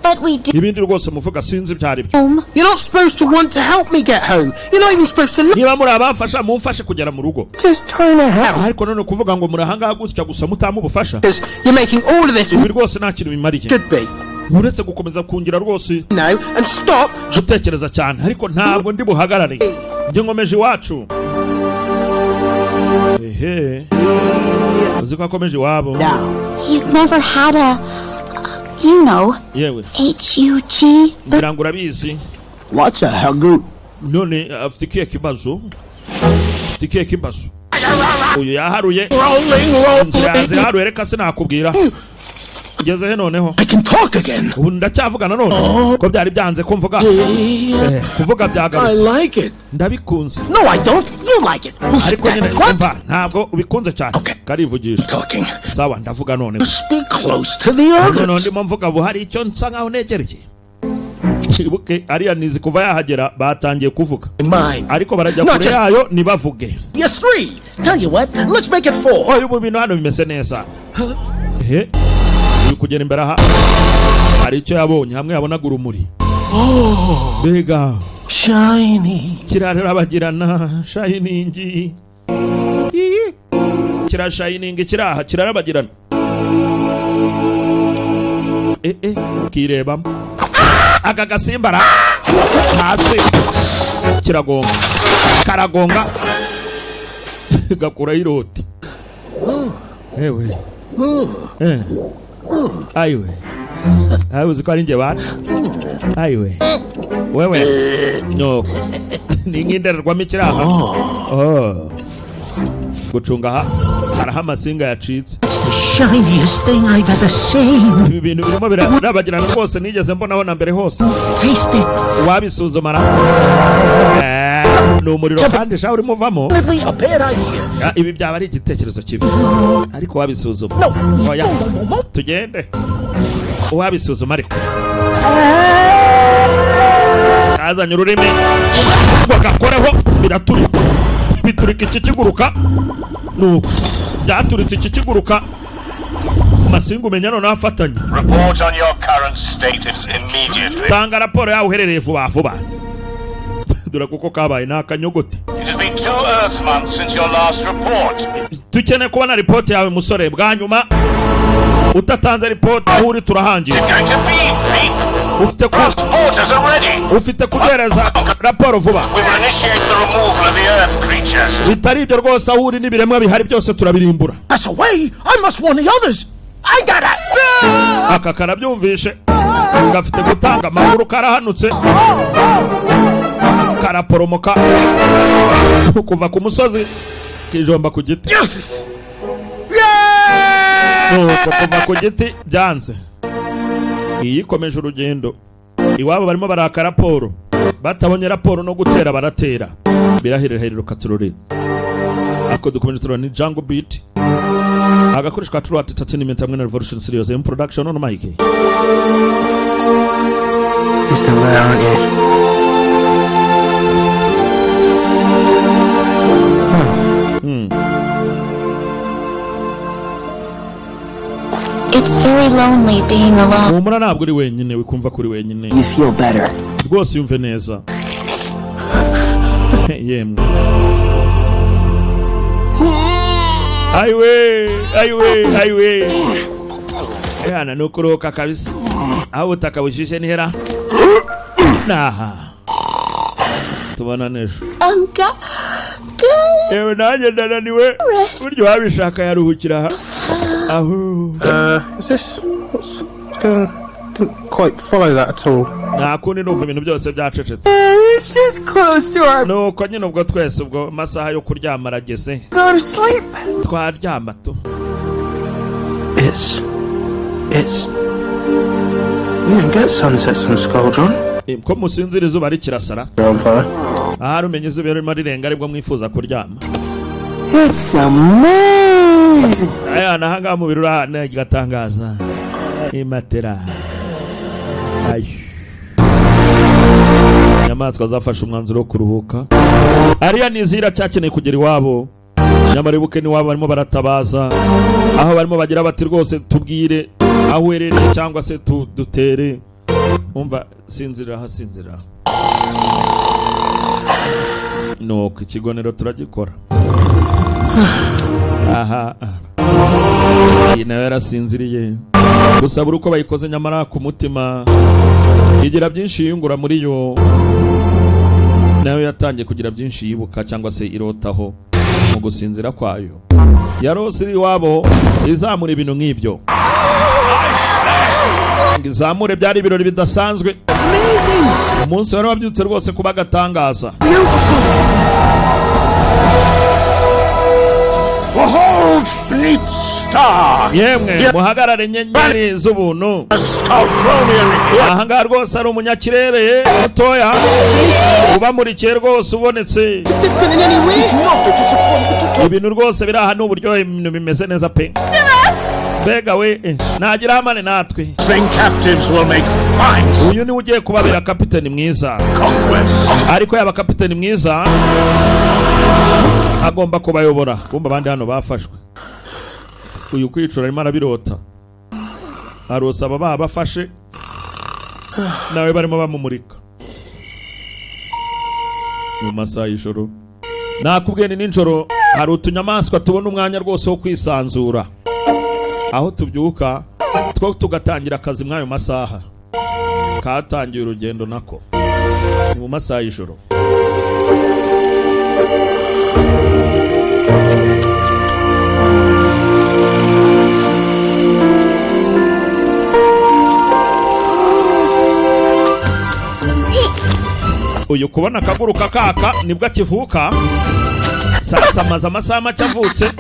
But we did Ibindi rwose muvuga sinzi byari byo. home. You're not supposed to want to help me get home. You're not even supposed to look. Niba muri abafasha mumfashe kugera mu rugo. Just trying to help. Ariko none kuvuga ngo muri ahanga gutya gusa mutamu ubufasha. Because you're making all of this Ibi rwose nta kintu bimariye. should be. Uretse gukomeza kungira rwose No, and stop. gutekereza cyane ariko ntabwo ndi buhagarare. Nge nkomeje iwacu. Ehe. Uzi ko akomeje iwabo. He's never had a, you know, Yewe. HUG. Ngira ngo urabizi. What's a hugger? None afite ikihe kibazo? Afite ikihe kibazo? Uyu yaharuye. Yaharuye reka sinakubwira. Ngeze he noneho. I can talk again. Ubu ndacyavugana none. Ko byari byanze ko mvuga. Kuvuga I byagarutse. like it. Ndabikunze. No, I don't. You like it. Who said Ariko nyine that? What? umva ntabwo ubikunze cyane. Okay. Karivugisha. Talking. Sawa ndavuga none. Speak close to the None others. ndimo mvuga buhari icyo nsa nkaho negereye. Kibuke ariya nizi kuva yahagera batangiye kuvuga. Mine. Ariko barajya No, kure just- yayo nibavuge. You're three. Tell you what, let's make it four. Oya ubu bintu hano bimeze neza. Ehe. Uri kugera imbere aha. Hari icyo yabonye hamwe yabonaga urumuri. Bega. Shiny. Kirarabagirana shining. Kira shining kiraha kirarabagirana. Kirebamo. Aka gasimbara hasi kiragonga karagonga gakura iroti. Ewe. Aiwe. Uzi ko ari nge bana. Aiwe. Wewe. No. Ni ngindererwamo ikiraha. Gucunga aha haraho amasinga yacitse. The shiniest thing I've ever seen. Ibi bintu birimo birabagirana rwose nigeze mbonaho na mbere hose. Taste it. Wabisuzumara. Ni umuriro kandi sha urimo uvamo. Probably a bad idea. Ibi byaba ari igitekerezo kibi. Ariko wabisuzuma. Oya. Tugende. Wabisuzuma ariko. Kazanye ururimi. Bagakoreho biraturika. Biturika iki kiguruka. Nuko. Byaturitse iki kiguruka. Masinga umenya none afatanye. Report on your current status immediately. Tanga raporo yawe uherereye vuba vuba. Dura kuko kabaye nakanyogote. It has been 2 Earth months since your last report. Tukene kubona report yawe musore bwa nyuma. Utatanze report aho uri turahangiye. It's going to be fleet. Transporters are ready. Ufite kugereza raporo vuba. We will initiate the removal of the Earth creatures. Bitari ibyo rwose aho uri n'ibiremwa bihari byose turabirimbura. That's a way. I must warn the others. I got it. Aka karabyumvishe. Gafite gutanga amakuru karahanutse. Karaporomoka. Kuva ku musozi kijomba ku giti. Kuva ku giti byanze. Iyi ikomeje urugendo. Iwabo barimo baraka raporo. Batabonye raporo no gutera baratera. Birahirira katururi. Ako dukomeje turana ni Jungle Beat. Agakoreshwa turu at entertainment hamwe na Revolution Studios in production on Mike. You're still there, aren't you? It's very lonely being alone. Humura ntabwo uri wenyine, wikumva kuri wenyine. You feel better. Rwose yumve neza. Yemwe. Aiwe. Yana nukuroka kabisa. Aho utakabushije nihera. Naha. Tubana nejo. Uncle. Ewe nanjye ndananiwe. Buryo wabishaka yaruhukira aha. Aho. Is this what's going on? Didn't quite follow that at all. Nakundi numva ibintu byose byacecetse. It's just close to our Nuko nyine ubwo twese ubwo masaha yo kuryama arageze. go to sleep. Twaryama tu. It's you don't get sunsets from Squadron. Ko musinzira izuba rikirasara. Grandfather. Aha rumenye izuba ririmo rirenga aribwo mwifuza kuryama. It's amazing. Aya nahanga mu birura n'agatangaza. Imatera. Ay. Nyamaswa zafashe umwanzuro wo kuruhuka. Ariya nizira cyakeneye kugera iwabo. Nyamara ibuke ni wabo barimo baratabaza. Aho barimo bagira bati rwose tubwire aho werere cyangwa se dutere. Umva sinzira. No ikigonero turagikora. Aha. Ina yarasinziriye. Gusa buri uko bayikoze nyamara ku mutima igira byinshi yungura muri yo. Nawe yatangiye kugira byinshi yibuka cyangwa se irotaho mu gusinzira kwayo. Yarose iri wabo izamura ibintu nk'ibyo. Izamure byari ibirori bidasanzwe. Umunsi wari wabyutse rwose kuba gatangaza. Behold, fleet star! Yemwe muhagarare nyenyeri z'ubuntu. Aha ngaha rwose ari umunyakirere mutoya ubamurikiye rwose ubonetse. Ibintu rwose biri aha n'uburyohe ibintu bimeze neza pe. Bega we nagira amane natwe. Uyu ni ugiye kubabera kapiteni mwiza. Ariko yaba kapiteni mwiza agomba kubayobora. Kumba abandi hano bafashwe. Uyu kwicura arimo arabirota. Arosaba babafashe nawe barimo bamumurika mu masaha y'ijoro. Nakubwiye ni ninjoro hari utunyamaswa tubona umwanya rwose wo kwisanzura. Aho tubyuka two tugatangira akazi mwayo masaha. Katangiye urugendo nako mu masaha y'ijoro. Uyu kubona akaguru kakaka nibwo akivuka. Sasa amaze amasaha make avutse.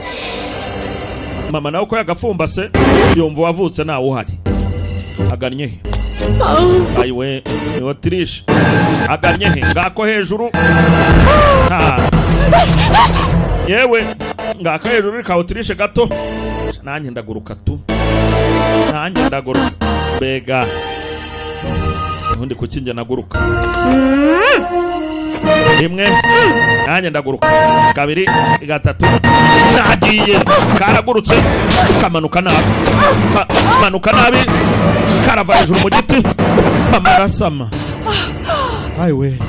Mama nawe uko yagafumbase yumva wavutse nawe uhari. Agannye he? Ayiwe niwo Trish. Agannye he? Ngako hejuru. Yewe ngako hejuru rikaho Trish gato. Nanjye ndaguruka tu. Nanjye ndaguruka. Bega undi kukinjye naguruka. Rimwe nanjye ndaguruka. Kabiri gatatu nagiye karagurutse kamanuka nabi. Manuka nabi karava hejuru mu giti amarasama. Aiwe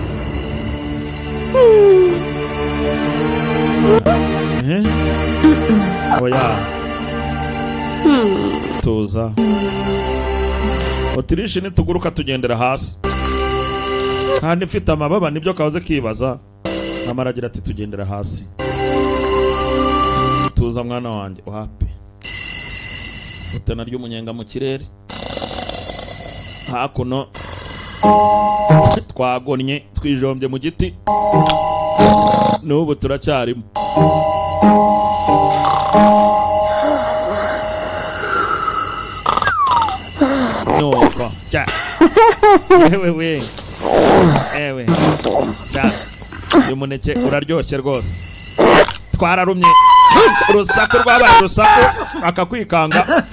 oya tuza Otirishi nituguruka tugendera hasi. Kandi mfite amababa nibyo kahoze kibaza. Mama aragira ati tugendera hasi. Tuza mwana wanjye uhape. Utana ry'umunyenga mu kirere. Hakuno twagonnye twijombye mu giti. N'ubu turacyarimo. Nuko cya wewe ewe cya umuneke uraryoshye rwose. Twararumye urusaku rwabaye urusaku akakwikanga.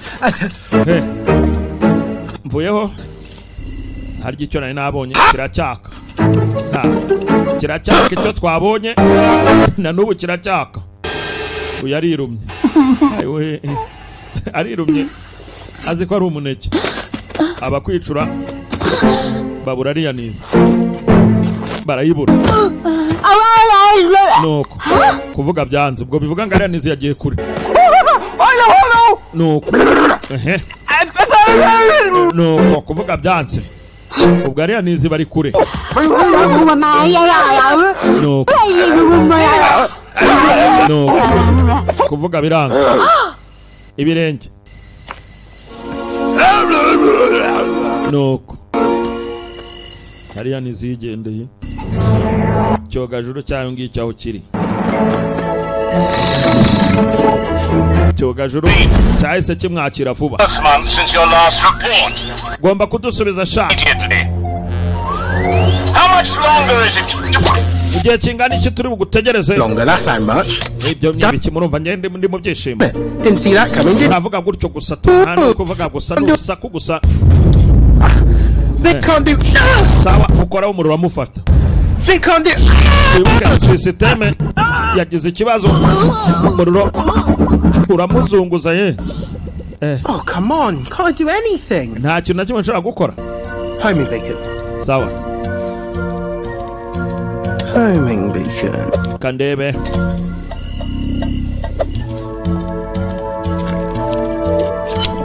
Mvuyeho harya icyo nari nabonye kiracyaka. Kiracyaka icyo twabonye na n'ubu kiracyaka. Uyu arirumye. Arirumye azi ko ari umuneke abakwicura babura ariya nizi barayibura nuko kuvuga byanze ubwo bivuga ngo ariya nizi yagiye kure nuko nuko kuvuga byanze ubwo ariya nizi bari kure nuko kuvuga biranga ibirenge nuko hariya nizigendeye cyogajuru cyayo ngicyo aho kiri cyogajuru cyahise kimwakira vuba gomba kudusubiza sha igihe kingana iki turi bugutegereze Longer, that's how much. ibyo n'ibiki murumva ngende ndi mu byishimo Didn't see that coming, did navuga gutyo gusa tuhandi kuvuga gusa n'urusaku gusa They can't do. sawa ukoraho umuriro wamufata They can't do. wibuke sisiteme yagize ikibazo umuriro uramuzunguza ye Oh, come on. Can't do anything. nta kintu na kimwe nshobora gukora Homing beacon. sawa Homing beacon. kandebe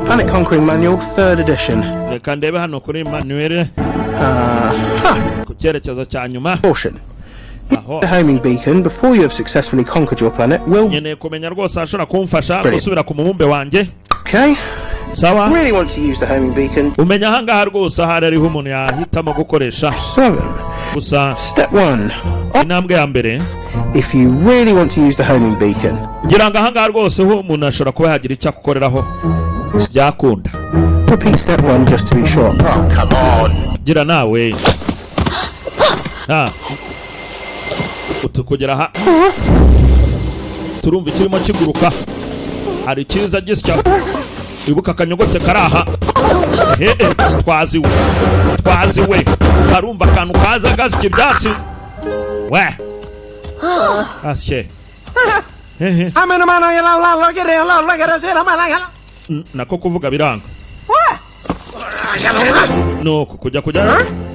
Planet Conquering Manual, 3rd edition. reka ndebe hano kuri manuel ku cyerekezo cya nyuma Caution. aho The homing beacon, before you have successfully conquered your planet, will. nkeneye kumenya rwose ashobora kumfasha gusubira ku mubumbe wanjye Okay. sawa Really want to use the homing beacon. umenya ahangaha rwose ahari ariho umuntu yahitamo gukoresha 7. gusa Step 1. intambwe ya mbere If you really want to use the homing beacon, ngira ngo ahangaha rwose ho umuntu ashobora kuba yagira icyo akoreraho byakunda repeat step 1 just to be sure. Oh, come on. gira nawe utukugera aha turumva ikirimo kiguruka hari ikiza gisya ibuka akanyogote karaha twaziwe barumva akantu kaza gasya ibyatsi we asye nako kuvuga biranga nuko kujya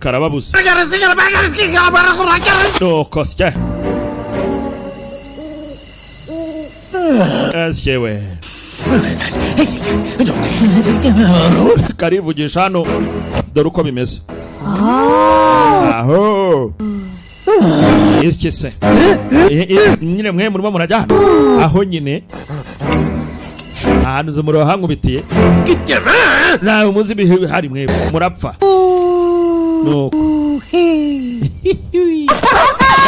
karababuze nuko sye asye we karivugisha hano dore uko bimeze aho iki se nyine mwe murimo murajya hano aho nyine ahantu zumuro hankubitiye nawe muzi bihari mwe murapfa nuko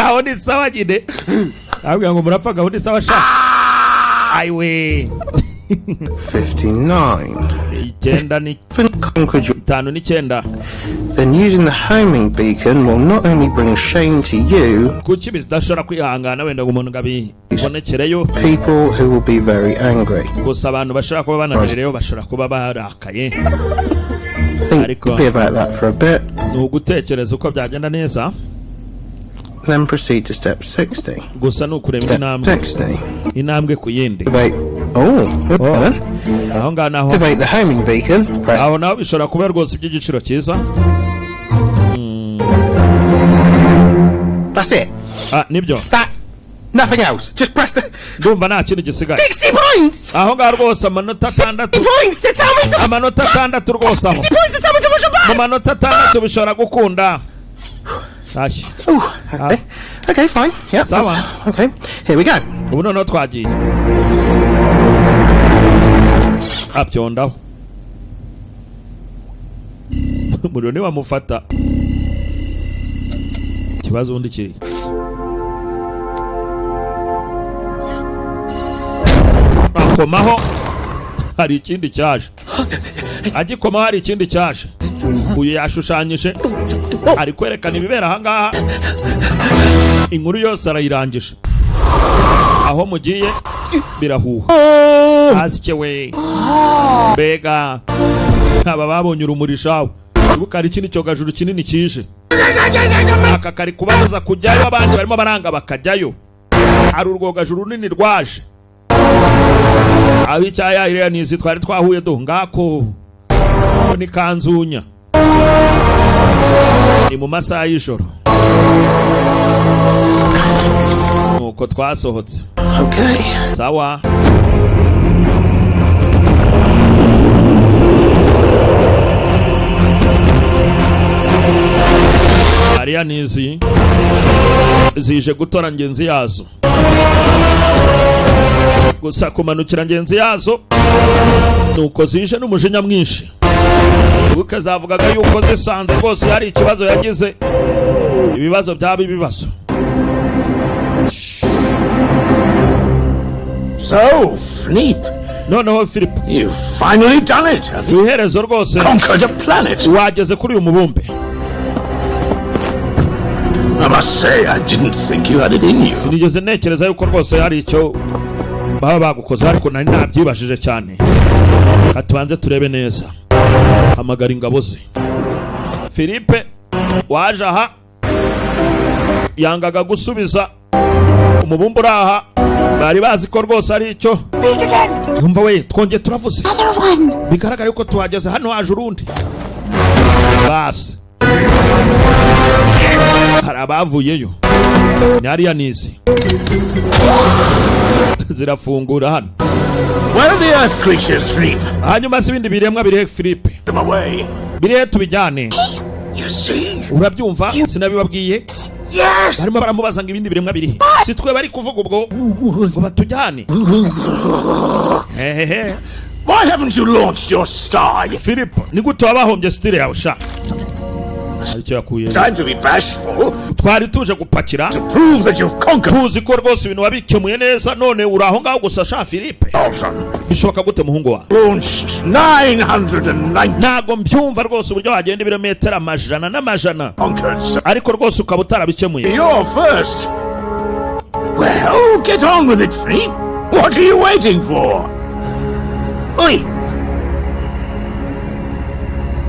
aho ni sawa nyine ahubwo ngo murapfa aho ni sawa sha aiwe 59. icyenda ni Conquered your. itanu n'icyenda Then using the homing beacon will not only bring shame to you, kuki bidashobora kwihangana wenda ngo umuntu ngabibonekereyo people who will be very angry. gusa abantu bashobora kuba bananireyo bashobora kuba barakaye Think Ariko- about that for a bit, ni ugutekereza uko byagenda neza then proceed to step 60. gusa ni ukureba Step intambwe 60. intambwe ku yindi Activate. Then. aho ngaho naho Activate the homing beacon. Press. aho naho bishobora kuba rwose iby'igiciro cyiza That's it. nibyo That. Nothing else. Just press the. ndumva nta kindi gisigaye 60 points! aho ngaho rwose amanota 60 atandatu points to tell me to. amanota atandatu rwose aho 60 points to tell me to push it mu back! manota atandatu bishobora gukunda Ashyi. Oh, okay. Okay, fine. Yeah. Sawa. Okay. Here we go. ubu noneho twagiye abyondaho umuriro niwamufata ikibazo ubundi kiri akomaho hari ikindi cyaje agikomaho hari ikindi cyaje uyu yashushanyije ari kwerekana ibibera ahangaha inkuru yose arayirangije aho mugiye birahuha asike we mbega aba babonye urumuri shawe ibuka hari ikindi cyogajuru kinini kije aka kari kubabuza kujyayo abandi barimo baranga bakajyayo hari urwogajuru runini rwaje aho icyaya iriya nizi twari twahuye do ngako ni kanzunya ni mu masaha y'ijoro nuko twasohotse. Okay. Sawa. Ariya nizi zije gutora ngenzi yazo, gusa kumanukira ngenzi yazo nuko zije n'umujinya mwinshi. Buke zavugaga yuko zisanze rwose hari ikibazo yagize, ibibazo byaba ibibazo. So, Philippe. Noneho Philip, You've finally done it. iherezo rwose Conquered a planet. wageze kuri uyu mubumbe. I must say, I didn't think you had it in you. Sinigeze ntekereza yuko rwose hari icyo baba bagukoze, ariko nari nabyibashije cyane. Katubanze turebe neza. Hamagara ingabo ze. Philippe waje aha yangaga gusubiza umubumbe uraha, bari bazi ko rwose ari icyo. Yumva we, twongeye turavuze. Bigaragara yuko tuhageze hano haje urundi. Basi hari abavuyeyo. Nariya nizi zirafungura hano. Where are the earth creatures, Philippe? Hanyuma si ibindi biremwa birihe Philippe? Them away. Birihe tubijyane. You see? Urabyumva? Sinabibabwiye? Yes! Barimo baramubaza ngo ibindi biremwa birihe. Si twe bari kuvuga ubwo ngo batujyane. Hehehe. Why haven't you launched your star yet? Philippe, ni gute wabahombye stile yawe sha? Aricyo yakuye. Time to be bashful. Twari tuje gupakira. To prove that you've conquered. Tuzi ko rwose ibintu wabikemuye neza, none uraho ngaho gusa sha Philippe. Bishoboka gute muhungu wa? Launched 990. Nago mbyumva rwose uburyo wagenda ibirometero amajana n'amajana. Ariko rwose ukaba utarabikemuye. You're first. Well, get on with it, Philippe. What are you waiting for? Oi!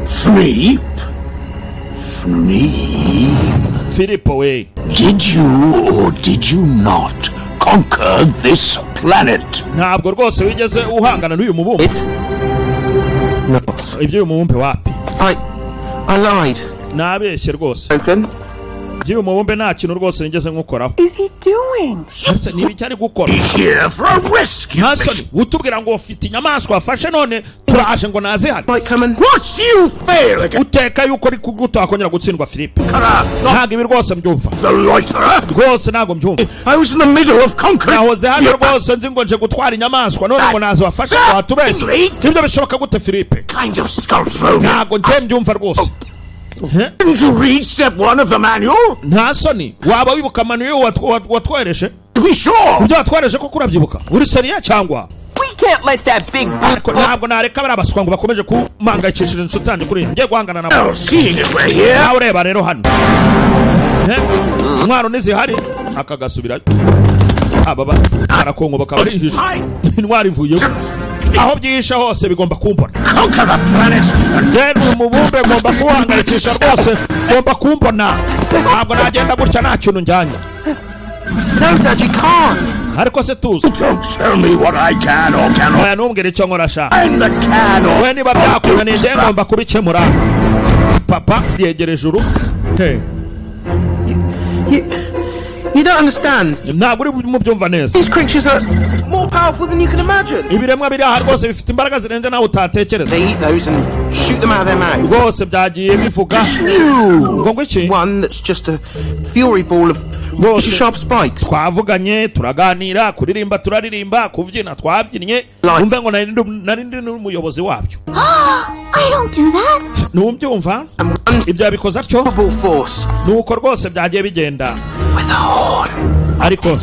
Philippe? Philippe way. Did you or did you not conquer this planet? Ntabwo rwose wigeze uhangana n'uyu mubumbe. No. Ibyo uyu mubumbe wapi? I lied. Nabeshye rwose. Open. Ibyo mubumbe nta kintu rwose nigeze nkukoraho. Is he doing? Sasa nibi cyari gukora. Here for a rescue. Hasoni, utubwira ngo ufite inyamaswa afashe none turaje ngo naze hano. Might come and What you fail again? Uteka yuko ari kugutakongera gutsindwa Philippe. Ntabwo ibi rwose mbyumva. The loiterer? Rwose ntabwo mbyumva. I was in the middle of conquering. Nahoze hano rwose nzi ngo nje gutwara inyamaswa none ngo naze wafashe watubeshye. Ibyo bishoboka gute Philippe? Kind of sculpture. Ntabwo nje mbyumva rwose. Didn't you read step 1 of the manual? Ntasoni, waba wibuka manual watwereje? To be sure. Ibyo watwereje ko kurabyibuka. Uri seriya cyangwa? We can't let that big brute. Ntabwo nareka barabaswa ngo bakomeje kumangayikishije inshutange kuri ngiye guhangana nabo. Well, seeing it we're here. Nawe ureba rero hano. Intwaro nizihari akagasubirayo. Ababa arakongoboka barihisha. Intwaro ivuye. Aho byihisha hose bigomba kumbona. Conquer the planet. Rero umubumbe ngomba kuhangayikisha rwose. Ngomba kumbona. Ntabwo nagenda gutya nta kintu njyanye. No, Dad, you can't. Ariko se tuzi. Don't tell me what I can or cannot. Oya ntumbwire icyo nkora sha. I'm the can or... We niba byakunaniye njye ngomba kubikemura. Papa yegere ijuru. You don't understand. Ntabwo uri mu byumva neza. These creatures are more powerful than you can imagine. Ibiremwa biri aha rwose bifite imbaraga zirenze nawe utatekereza. They eat those and shoot them out of their mouths. Rwose byagiye bivuga. Ngo iki? One that's just a fury ball of sharp spikes. Twavuganye, turaganira, kuririmba turaririmba, kubyina twabyinnye. Umve ngo narindi n'umuyobozi wabyo. I don't do that. Ntumbyumva? Ibyo yabikoze atyo? Nuko rwose byagiye bigenda. Ariko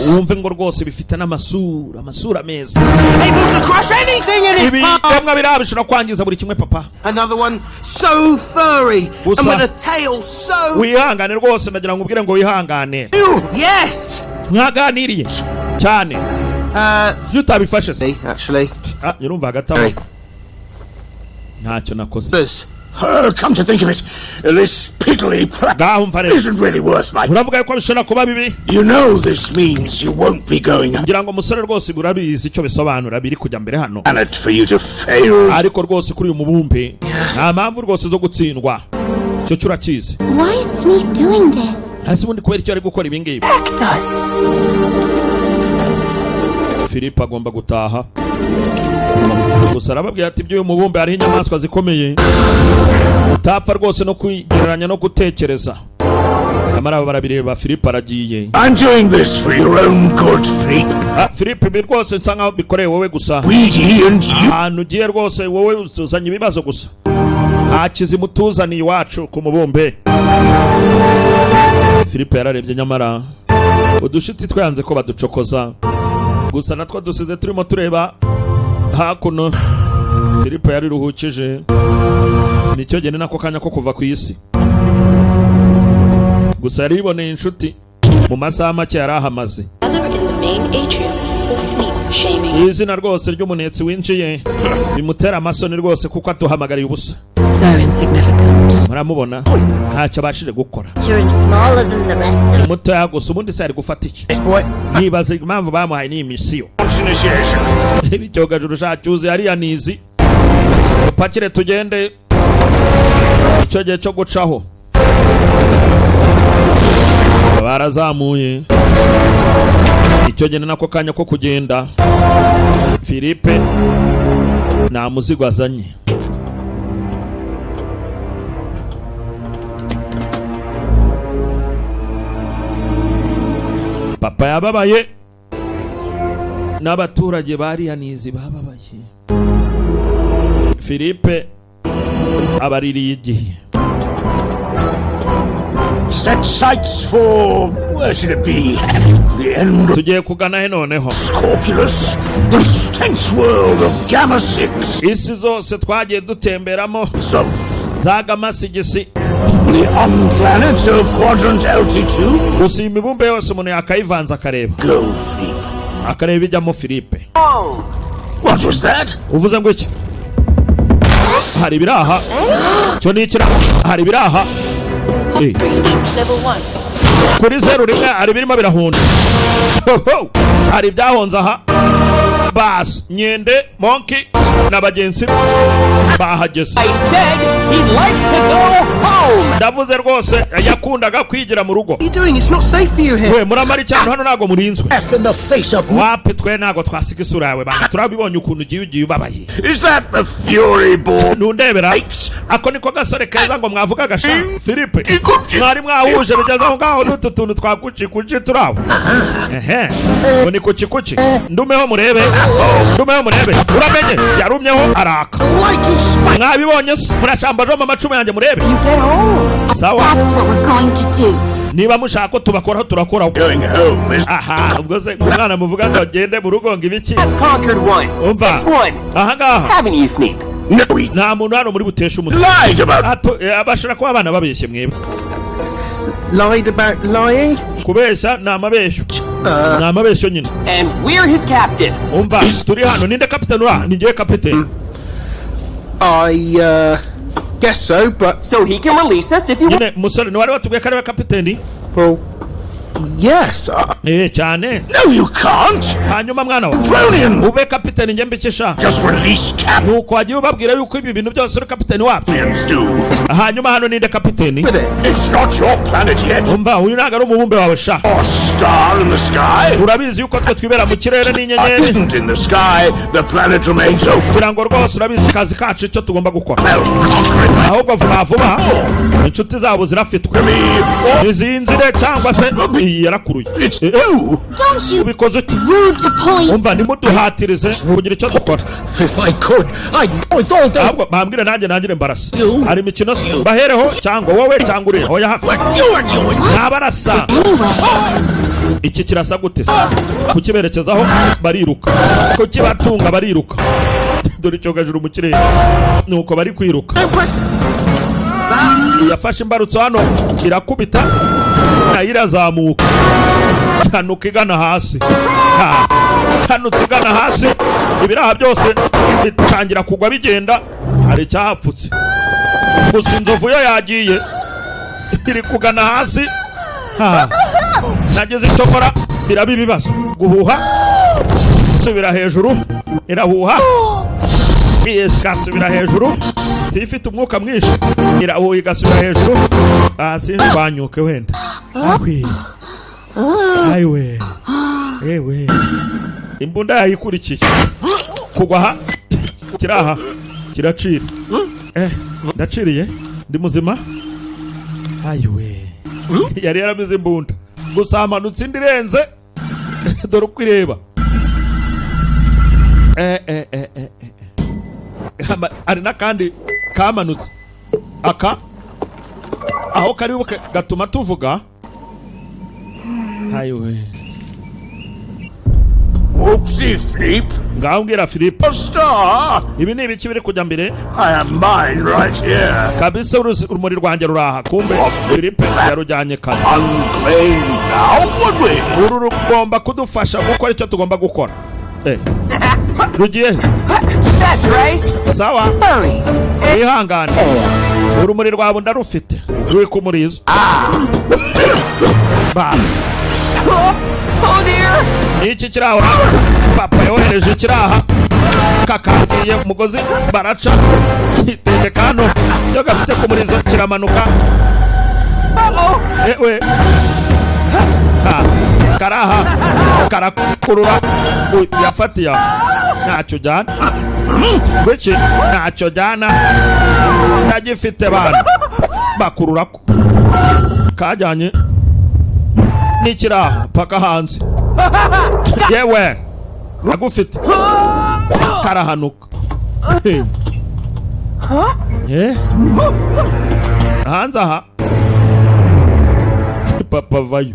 wumve ngo rwose bifite n'amasura meza. Able to crush anything in its path. Ibiremwa biriya bishobora kwangiza buri kimwe papa. Another one so furry and with a tail so... Wihangane rwose ndagira ngo ubwire ngo wihangane. Yes! Mwaganiriye cyane. Utabifashe se. Actually. Yurumva hagati aho. Ntacyo nakoze. Come to think of it, this piddly isn't really worth my... You know this means you won't be going... Planet for you to fail. Why is Fleet doing this? Act us. Philip agomba gutaha. Gusa arababwira ati by'uyu mubumbe hari inyamaswa zikomeye utapfa rwose no kwigereranya no gutekereza. Amara barabireba Philip aragiye. I'm doing this for your own good, Philip. Philip bi rwose nsanga bikoreye wowe gusa. Ahantu ugiye rwose wowe uzanye ibibazo gusa. Hakizi mutuzaniye iwacu ku mubumbe. Philip yararebye nyamara udushiti twanze ko baducokoza. Gusa natwo dusize turimo tureba hakuno. Philip yari ruhukije. Nicyo gene nako kanya ko kuva ku isi. Gusa yari iboneye inshuti mu masaha make yari ahamaze. Izina rwose ry'umunetsi winjiye bimutera amasoni rwose kuko atuhamagariye ubusa. Muramubona ntacyo abashije gukora. Muto yagusa ubundi se ari gufata iki? Nibaza impamvu bamuhaye ni misiyo. Ibicyogajuru shacyuze yari yanizi. Upakire tugende icyo gihe cyo gucaho. Barazamuye icyo gihe nako kanya ko kugenda. Philippe nta muzigo azanye. Papa yababaye n'abaturage bari yanizi bababaye. Philippe abaririye igihe. Set sights for... where should it be? The end of... Tugiye kugana he noneho. Scorpulus, the stench world of Gamma 6. Isi zose twagiye dutemberamo. Za Gamma 6. The planets of quadrant altitude. Gusa imibumbe yose umuntu yakayivanza akareba. Go, Philip. Akareba ijyamo Philippe. What was that? Uvuze ngo iki? Hari biraha. Cyo ni ikira. Hari biraha. Level 1. Kuri 0 rimwe ari birimo birahunda. Hari byahonza aha. Bas, Nyende, Monkey n'abagenzi bahageze. I said he'd like to go home. Ndavuze rwose yakundaga kwigira mu rugo. What are you doing? It's not safe for you here. We muramari cyane hano nago murinzwe. F in the face of... Wapi twe nago twasiga isura yawe bana. Turabibonye ukuntu ugiye ubabaye. Is that the fury born? Nundebera. Ako niko gasore keza ngo mwavuga gasha. Philippe. Mwari mwahuje bigeze aho ngaho n'utuntu twakucikuci turaho. Ngo ni kucikuci. Ndumeho murebe. Uramenye yarumyeho araka. Mwabibonye muracambaje mu macumu yanjye murebe. Sawa. That's what we're going to do. Niba mushaka ko tubakoraho turakoraho. Going home is... Aha, ubwo se umwana muvuga ngo agende mu rugo ngo ibiki. Has conquered one. Umva. This one. Aha ngaha. Haven't you, Sneak? No, nta muntu hano muri butesha umutwe. Lied about... abashira ko abana babeshye mwebwe. Lied about lying? Kubeshya ni amabeshyo. Ni amabeshyo nyine. And we're his captives. Umva, turi hano ninde kapiteni wa? Ni ngiye kapiteni. I guess so, but... So he can release us if you want. Nyine musore ni wari watubwiye ko ari we kapiteni? Well, yes. Cyane. No, you can't. Hanyuma mwana wa. Dronian. Ube kapiteni njye mbikisha. Just release Cap. Nuko wagiye ubabwira yuko ibi bintu byose uri kapiteni wapi? Hanyuma hano ninde kapiteni? It's not your planet yet. Umva, uyu ntago ari umubumbe wawe sha. Or star in the sky. Urabizi yuko twe twibera mu kirere n'inyenyeri. Isn't in the sky. The planet remains open. Kurango rwose urabizi kazi kacu icyo tugomba gukora. Ahubwo vuba inshuti zabo zirafitwe. Izinzire cyangwa se yarakuruye. Don't you ubikoze rude to point. Umva nimuduhatirize kugira icyo dukora. If I could, I'd do it all day. Ahubwo bambwire nanjye mbarasa. Hari imikino bahereho cyangwa wowe cyangwa uri hoya hafi. Nabarasa. Iki kirasa gute se? Kukiberekezaho bariruka. Kukibatunga bariruka. Dore cyogajuru mu kirere. Nuko bari kwiruka. Yafashe imbarutso hano irakubita irazamuka. Hanuka igana hasi. Hanutse igana hasi. Ibiraha byose bitangira kugwa bigenda. Hari cyahapfutse. gusa inzovu yo yagiye iri kugana hasi. Nageze icyo nkora biraba ibibazo. Guhuha subira hejuru, irahuha igasubira hejuru. Si ifite umwuka mwinshi, irahuha igasubira hejuru. Sinjibanyuke wenda. Aiwe ewe imbunda yayikurikiye kugwa aha kiraha kiracira. Ndaciriye ndi muzima. Aiwe yari yaramize imbunda gusa hamanutse indi irenze. Dore uko ireba. Ari n'akandi kamanutse aka aho kari gatuma tuvuga. Aiwe Oopsie, Philip. Ngaho mbwira Philip. Star. Ibi ni ibiki biri kujya mbere? I am mine right here. Kabisa urumuri rwanjye ruraha. Kumbe Philip yarujyanye kare. Unclaimed now, would we? Uru rugomba kudufasha gukora icyo tugomba gukora. Rugiye. That's right. Sawa. Hurry. Ihangane. Urumuri rwawe ndarufite. Ruri ku murizo. Bas. Oh dear. Iki kiraho papa yohereje kiraha kakagiye umugozi baraca itende kano cyo gafite ku murizo kiramanuka. Ewe karaha karakurura yafatiya ntacyo jana gwiki ntacyo jana nagifite bana bakurura kajyanye n'ikiraha paka hanze. Yewe agufite karahanuka. Hanze aha papa vayo.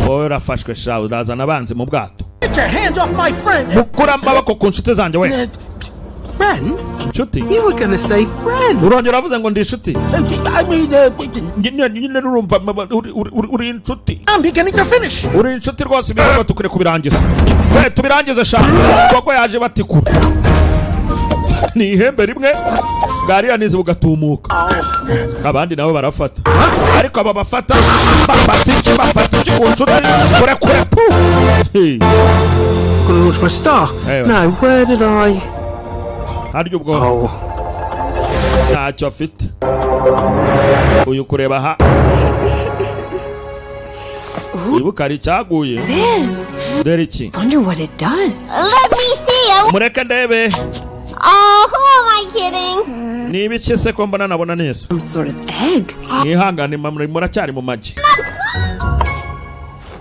Wowe urafashwe shawe urazana abanzi mu bwato. Get your hands off my friend. Mukura amaboko ku nshuti zanjye we. Friend? Nshuti? You were gonna say friend. Urongera uravuze ngo ndi inshuti. I mean, nyine urumva uri inshuti. I'm beginning to finish. Uri inshuti rwose ibintu tukure kubirangiza. Tubirangize sha. Kuko yaje batikura. Ni ihembe rimwe gariya nizi bugatumuka. Abandi nabo barafata. Ariko aba bafata bafata iki ku nshuti kure pu. Gonna launch my star. No, where did I? Haryo ubwo ntacyo afite uyu kureba ha ibuka ari cyaguye. Dore iki? Wonder what it does. Let me see. Mureke ndebe. Oh, who am I kidding? Ni ibiki se ko mbona nabona neza? Some sort of egg. Ihangane muracyari mu magi.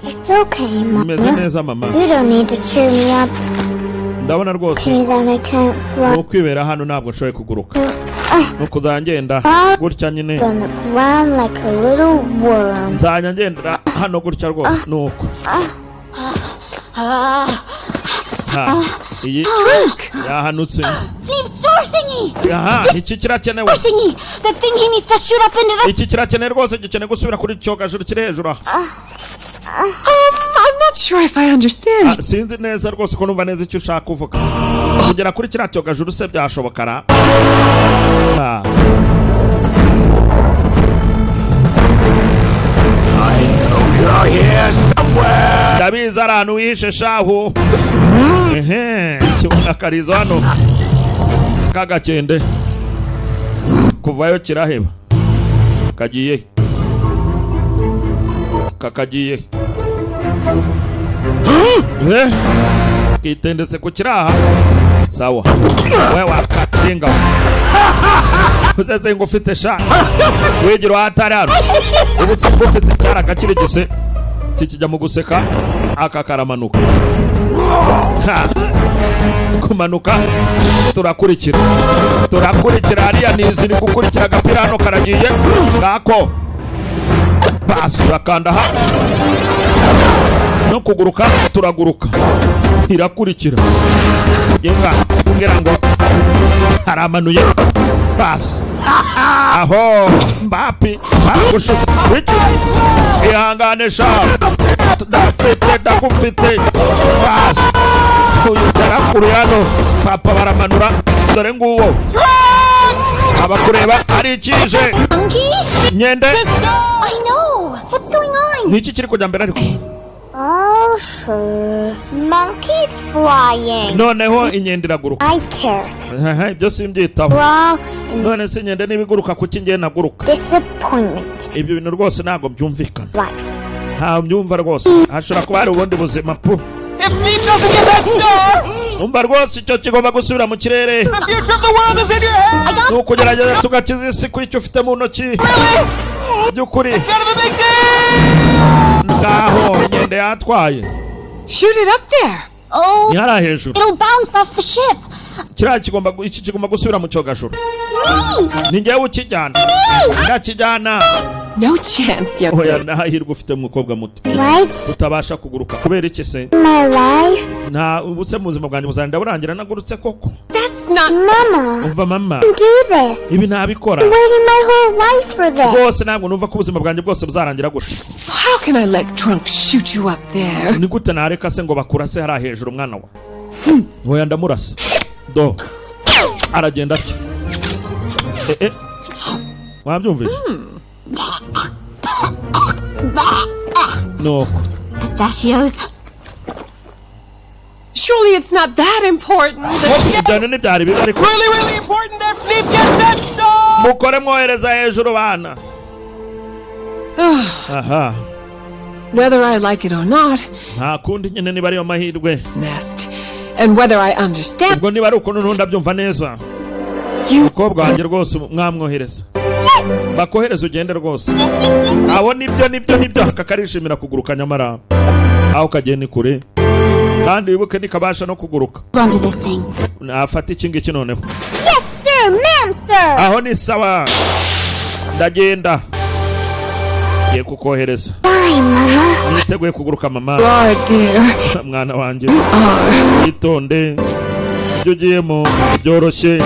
It's okay, Mama. Meze neza mama. You don't need to cheer me up. Ndabona rwose. Okay, then I can't fly. Ukwibera hano ntabwo nshoboye kuguruka. Nuko zangenda gutya nyine. On the ground like a little worm. Nzanya ngendera hano gutya rwose nuko. Iyi yahanutse. Leave store thingy. Aha, iki kirakenewe. Thingy. The thing he needs to shoot up into the. Iki kirakenewe rwose gikeneye gusubira kuri cyogajuru kiri hejuru. I'm not sure if I understand. Sinzi neza rwose ko numva neza icyo ushaka kuvuga. Kugera kuri kiriya cyogajuru se byashobokara. I know you're here somewhere. Ndabizi ahantu wihishe shahu. Akarizo hano kagakende kuvayo kiraheba kagiye kakagiye kitendetse ku kiraha. Sawa we wakatinga uzeze ngo ufite sha wegero hatari hano ubu se ufite cyara gakire gise kikijya mu guseka akakaramanuka kumanuka. Turakurikira hariya nizi ni gukurikira agapira hano karagiye ngako basi urakanda ha no kuguruka turaguruka irakurikira yenga kugira ngo haramanuye basi aho mbapi bagushu wiki ihangane sha ndafite basi yarakuru hano papa baramanura dore nguwo abakureba ari ikije nyende I know. What's going on? niki kiri kujya mbere ariko Oh, sure. Monkey's flying. noneho inyende iraguruka I care. ibyo simbyitaho Wrong and none se inyende n'ibiguruka kuki ngiye naguruka disappointment. ibyo bintu rwose ntabwo byumvikana Life. nta byumva rwose hashobora kuba hari ubundi buzima pu If Steve doesn't get that star, umva rwose icyo kigomba gusubira mu kirere the future of the world is in your hands. ni ukugerageza tugakiza isi ku icyo ufite mu ntoki by'ukuri Kind of a big deal. ngaho inyende yatwaye Shoot it up there. Oh, ni hariya hejuru it'll bounce off the ship. iki kigomba gusubira mu cyogajuru Me! ni njyewe ukijyana ndakijyana No chance, young oya lady. nahirwa ufite umukobwa muto Right? utabasha kuguruka kubera iki se My life? nta ubuse mu buzima bwanjye buzagenda burangira nagurutse koko That's not. Mama, umva mama do this. ibi ntabikora Waiting my whole life for this. rwose ntabwo numva ko ubuzima bwanjye bwose buzarangira gutya How can I let Trunk shoot you up there? ni gute nareka se ngo bakurase hariya hejuru umwana wa oya ndamurasa do aragenda atya wabyumvise nuko Pistachios. Surely it's not that important. ibyo ntibyari bibi ariko Really important that Steve gets that star. mukore mwohereza hejuru bana aha Whether I like it or not, nta kundi nyine niba ariyo mahirwe it's nest. And whether I understand, ubwo niba ari ukuntu ntundabyumva neza you umukobwa wanjye rwose mwamwohereza bakohereza ugende rwose abo nibyo kakarishimira kuguruka nyamara aho kagiye ni kure kandi wibuke nikabasha no kuguruka Hold on to this thing. nafata iki ngiki noneho Yes, sir, ma'am, sir. aho ni sawa ndagenda ngiye kukohereza Bye, Mama. niteguye kuguruka mama are, dear. mwana wanjye yitonde ibyo ugiyemo byoroshye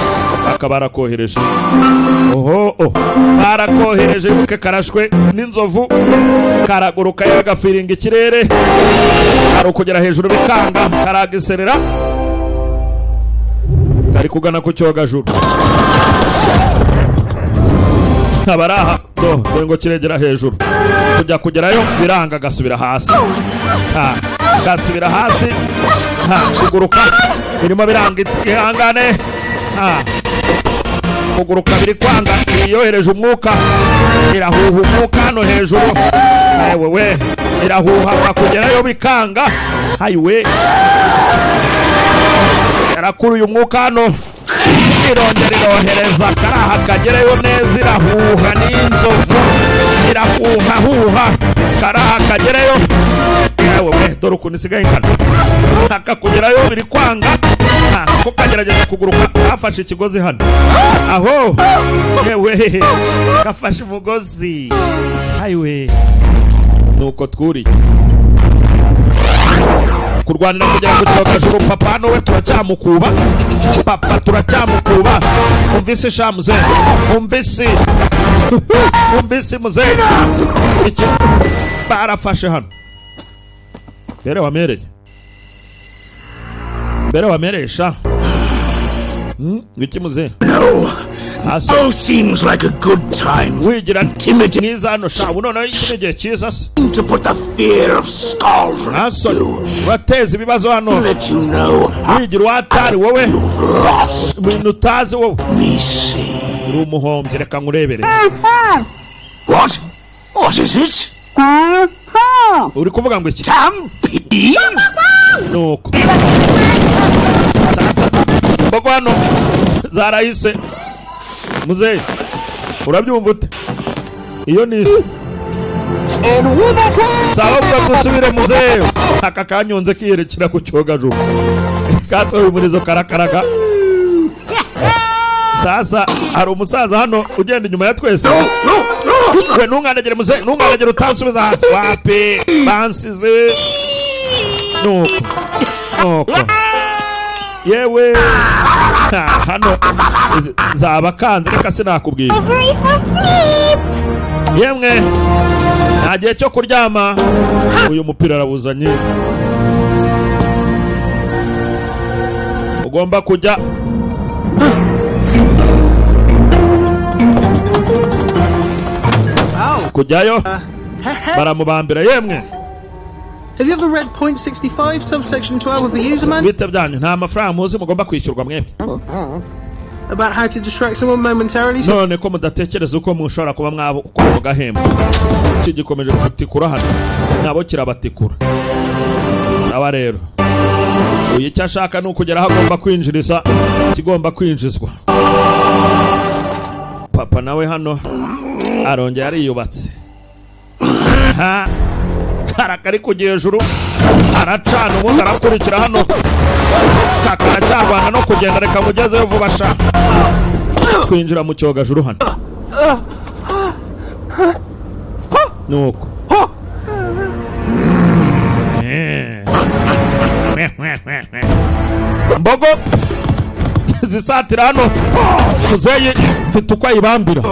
akaba arakohereje oho barakohereje wibuke karashwe n'inzovu karaguruka yagafiringa ikirere ari ukugera hejuru bikanga karagiserera kari kugana ku cyogajuru abaraha dore ngo kiregera hejuru kugerayo biranga gasubira hasi gasubira hasi kuguruka birimo biranga ihangane kuguruka biri kwanga yohereje umwuka irahuha umwuka hano hejuru wewe irahuha kugerayo bikanga hayiwe yarakuruye umwuka hano irongera irohereza karaha kagerayo neza irahuha n'inzovu irahuha karaha kagerayo yewe dore ukuntu isigaye ingana akakugerayo biri kwanga ko kagerageza kuguruka kafashe ikigozi hano aho yewe kafashe umugozi hayiwe nuko twuriye kurwanira kugera ku cyogajuru papa hano we turacyamukuba papa turacyamukuba umvise shamuze umvise muze iki barafashe hano mbere wamereye sha wiki muze Oh, seems like a good time wigira mwiza hano sha unoneho iki gihe cyiza se to put the fear of skulls nasoni urateza ibibazo hano let you know wigira uwatari wowe you've lost ibintu utazi wowe me see. uri umuhombyi reka nkurebere What is it? uri kuvuga ngo iki Stampede? nuko sasa mbogo hano zarahise muzehe urabyumva ute iyo ni isi sawa ubwo dusubire muzehe aka kanyonze kiyerekera ku cyogajuru kasohoye umurizo karakaraga sasa hari umusaza hano ugenda inyuma ya twese we ntungandagire muzehe ntungandagire utansubiza hasi wapi bansize nuko yewe hano zaba kanze reka sinakubwira yemwe nta gihe cyo kuryama uyu mupira arawuzanye ugomba kujya kujyayo baramubambira yemwe. Have you ever read point 65 subsection 12 of the user manual? Bite byanyu nta mafaranga muzi mugomba kwishyurwa mwebwe. About how to distract someone momentarily? None ko mudatekereza uko mushobora kuba mwabo uko mugahemba. Iki gikomeje gutikura hano. Nabo kirabatikura. Sawa rero. Uyu icyo ashaka ni ukugera aho agomba kwinjiriza kigomba kwinjizwa. Papa nawe hano arongera ariyubatse. Ha karakari kugiye hejuru aracana ubundi arakurikira hano kakara cyarwana no kugenda reka mugezeyo vuba sha. Twinjira mu cyogajuru hano nuko mbogo zisatira hano muzeyi mfite uko ayibambira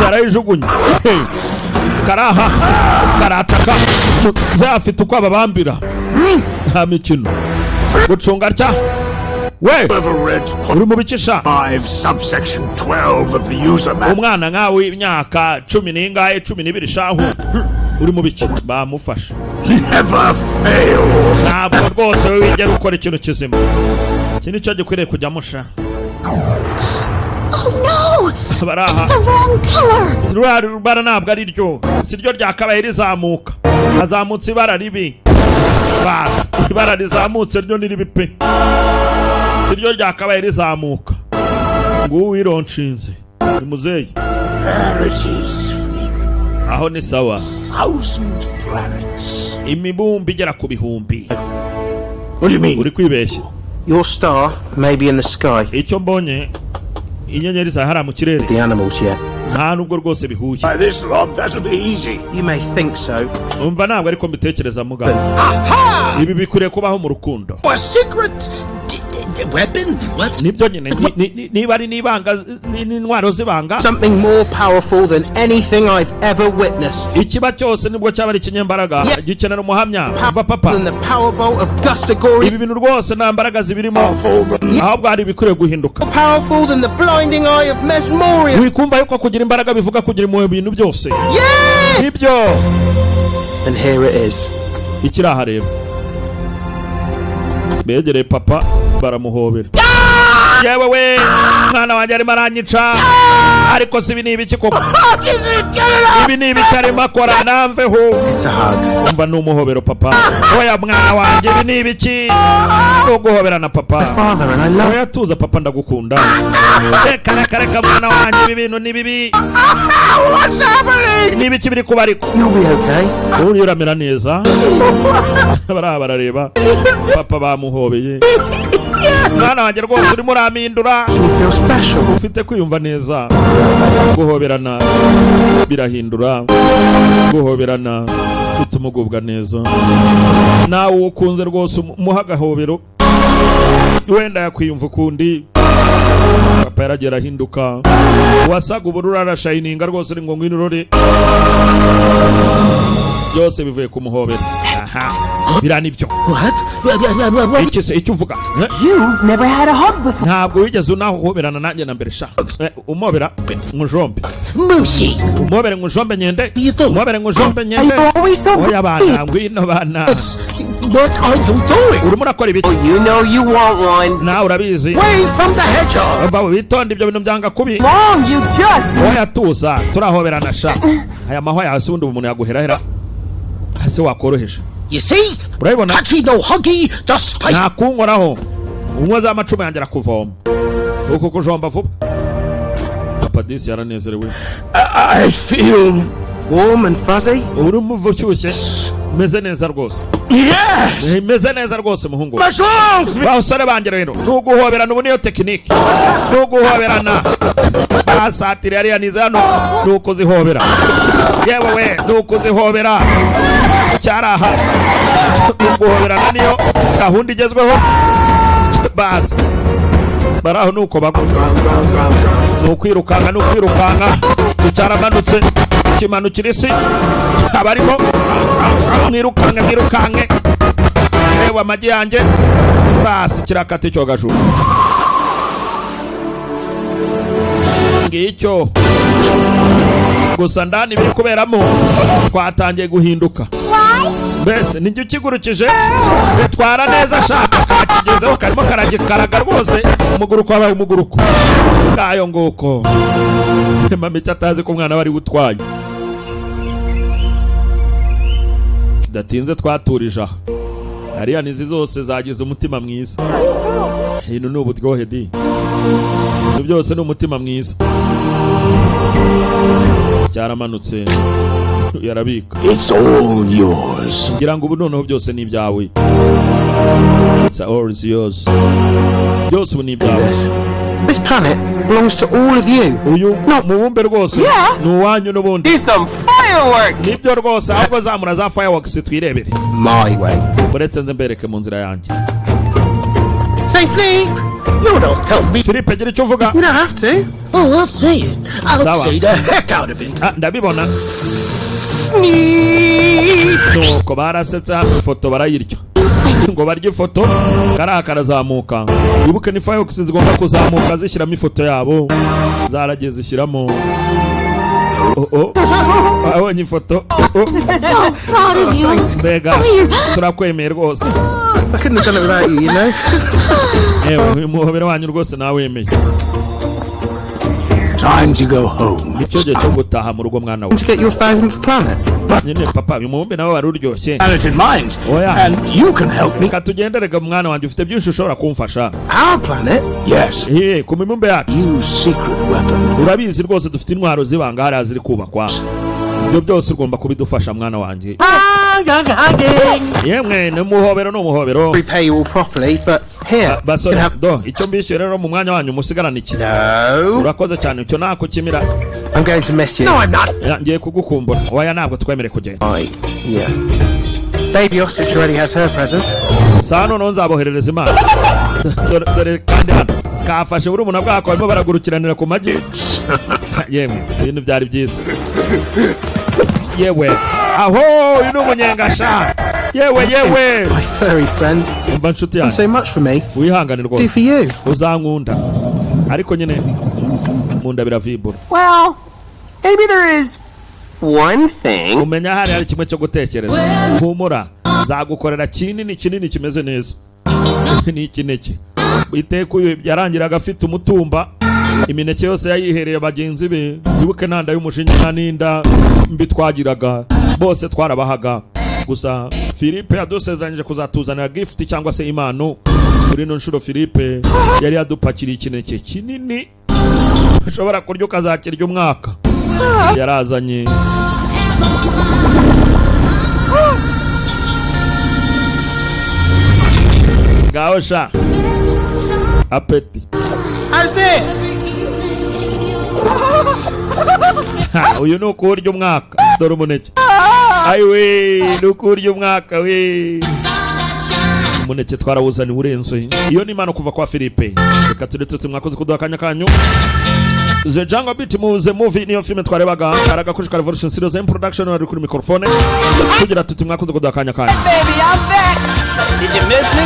yarayijugunye karaha karataka muzeyi afite uko ababambira nta mikino gucunga atya we uri mu bicisha umwana nkawe imyaka 10 n'ingahe 12 shahu uri mu bici bamufasha ntabwo rwose wigera ukora ikintu kizima iki nicyo gikwiriye kujyamo sha. Oh no! Baraha It's the wrong color! Rubara ntabwo ari ryo si ryo ryakabaye rizamuka hazamutse ibara ribi basi ibara rizamutse ryo ni ribi pe si ryo ryakabaye rizamuka nguwo wironshinze ni muzeyi aho ni sawa imibumbi igera ku bihumbi. Uri kwibeshya. Your star may be in the sky. Icyo mbonye inyenyeri zahara mu kirere. The animals yet. Nta nubwo rwose bihuye. You may think so. Umva ntabwo ariko mbitekereza mugabo. Ibi bikuriye kubaho mu rukundo. A secret weapon? What's nibyo nyine niba ari nibanga n'intwaro zibanga. Something more powerful than anything I've ever witnessed. Ikiba cyose nibwo cyaba ari kinyembaraga gikenera umuhamya papa. The powerbolt of Gustagori. Ibi bintu rwose nta mbaraga zibirimo ahubwo ari bikuriye guhinduka. Powerful than the blinding eye of Mesmeria. Wikumva yuko kugira imbaraga bivuga kugira mu bintu byose. Nibyo. And here it is. Ikiraha rero begereye papa baramuhobera. Yewe we mwana wanjye arimo aranyica ariko si ibi ni ibiki koko ibi ni ibitarimo akora namveho. Umva ni umuhobero papa. Oya mwana wanjye ibi ni ibiki no guhoberana papa. Oya tuza papa ndagukunda. Reka reka mwana wanjye ibi bintu ni bibi. Ni ibiki biri kuba ariko uri uramera neza. Barareba papa bamuhobeye. Mwana wanjye rwose urimo uramindura ufite kwiyumva neza. Guhoberana birahindura. Guhoberana bituma ugubwa neza. Nawe ukunze rwose umuha agahobero wenda yakwiyumva ukundi. Papa yaragera ahinduka wasaga ubururu arashayininga rwose uri ngo ngwinurore byose bivuye kumuhobera. Bira nibyo. Icyo uvuga You've never had a hug before. ntabwo wigeze unahoberana nanjye na mbere sha. Umobera ngujombe Mushi. umobere ngujombe nyende umobere ngujombe nyende. Oya bana ngwino bana. What are you doing? urimo urakora ibiki? You know you want one. nawe urabizi. Away from the hedgehog. Umva witonde ibyo bintu byanga kubi. Long you just. Oya tuza turahoberana sha. Aya mahwa yawe undi umuntu yaguherahera hasi wakoroheje. You see? Urabibona Touchy no huggy, despite. nta kunkoraho umwe za macumu yanjye arakuvoma uko kujomba vuba. Papa disi yaranezerewe. I feel warm and fuzzy. uri umuvu ushyushye meze neza rwose. yes. Meze neza rwose muhungu. Myself. Basore banjye rero nuguhoberana ubu niyo tekinike. Nuguhoberana basatira yari yanize hano nuko zihobera. Yewe we nuko zihobera cyaraha. Nuguhoberana niyo gahunda igezweho basi. Baraho nuko bagomba nukwirukanga cyaramanutse kimanukira isi abarimo mwirukange yewe amagi yanjye basi kirakati cyo gashuru ngicyo gusa ndani biri kuberamo twatangiye guhinduka mbese nijye ukigurukije bitwara neza shaka kakigezeho karimo karagikaraga rwose umuguruko wabaye umuguruko ngayo nguko mama cyatazi ko umwana bari gutwaye datinze twaturije aha hariya nizi zose zagize umutima mwiza hino ni uburyohe di ibyo byose ni umutima mwiza cyaramanutse yarabika It's all yours. ngira ngo ubu noneho byose ni ibyawe it's all yours byose ubu ni ibyawe This planet belongs to all of you. uyu mubumbe rwose ni uwanyu n'ubundi Do some fireworks! nibyo rwose ahubwo zamura za fireworks twirebere My way. uretse nze mbereke mu nzira yanjye Say, Philippe! You don't tell me. Philippe gira icyo uvuga You don't have to. Oh, I'll say it. I'll Sawa. say the heck out of it. ndabibona nuko barasetsa ifoto barayirya ngo barya ifoto kariya karazamuka wibuke ni fireworks zigomba kuzamuka zishyiramo ifoto yabo zaragiye zishyiramo abonye ifoto So proud of you. mbega turakwemeye rwose I couldn't have done it without you, you know? yewe uyu muhobero wanyu rwose nawemeye Time to go home. nicyo gihe cyo gutaha mu rugo mwana we To get your 1000th planet. nyine papa uyu mubumbe nawe wari uryoshye Planet in mind. Oh, yeah. And you can help me. reka tugenderega mwana wanjye ufite byinshi ushobora kumfasha Our planet? Yes. ku mibumbe yacu Use secret weapon. urabizi rwose dufite intwaro zibanga hariya ziri kubakwa ibyo byose ugomba kubidufasha mwana wanjye yemwe ni umuhobero Repay you all properly, but here. basore you can have- do icyo mbishyuye rero mu mwanya wanyu musigarana iki No. urakoze cyane icyo nako kimira I'm going to miss you. No, I'm not. ngiye kugukumbura oya ntabwo twemere kugenda Yeah. Baby ostrich already has her present. saa noneho nzaboherereza imana dore kandi hano kafashe burumuna bwako barimo baragurukiranira ku magi yemwe ibintu byari byiza yewe aho uyu ni umunyengasha yewe My furry friend. umva nshuti Done yanjye so much for me. wihangane Do rwose for you. uzankunda ariko nyine munda biravibura Well, maybe there is one thing. umenya hari kimwe cyo gutekereza humura nzagukorera kinini kimeze neza ni ikineke iteka uyu yarangiraga afite umutumba imineke yose yayihereye bagenzi be wibuke ntanda y'umushinya n'inda mbi twagiraga bose twarabahaga gusa Philippe yadusezeranyije kuzatuzanira gift cyangwa se impano kuri ino nshuro Philippe yari yadupakiriye ikineke kinini ushobora kurya ukazakirya umwaka yarazanye ngaho sha apeti How's this? uyu ni ukurya umwaka dore umuneke ayiwe ni ukurya umwaka we umuneke twarawuzaniye urenze iyo ni impano kuva kwa Philippe reka turetse mwakoze kuduha akanya kanyu The Jungle Beat muze movie niyo filme twarebaga aragakushika Revolution Studios in production ari kuri microphone kugira tuti mwakoze kuduha akanya kanyu Baby, I'm back! Did you miss me?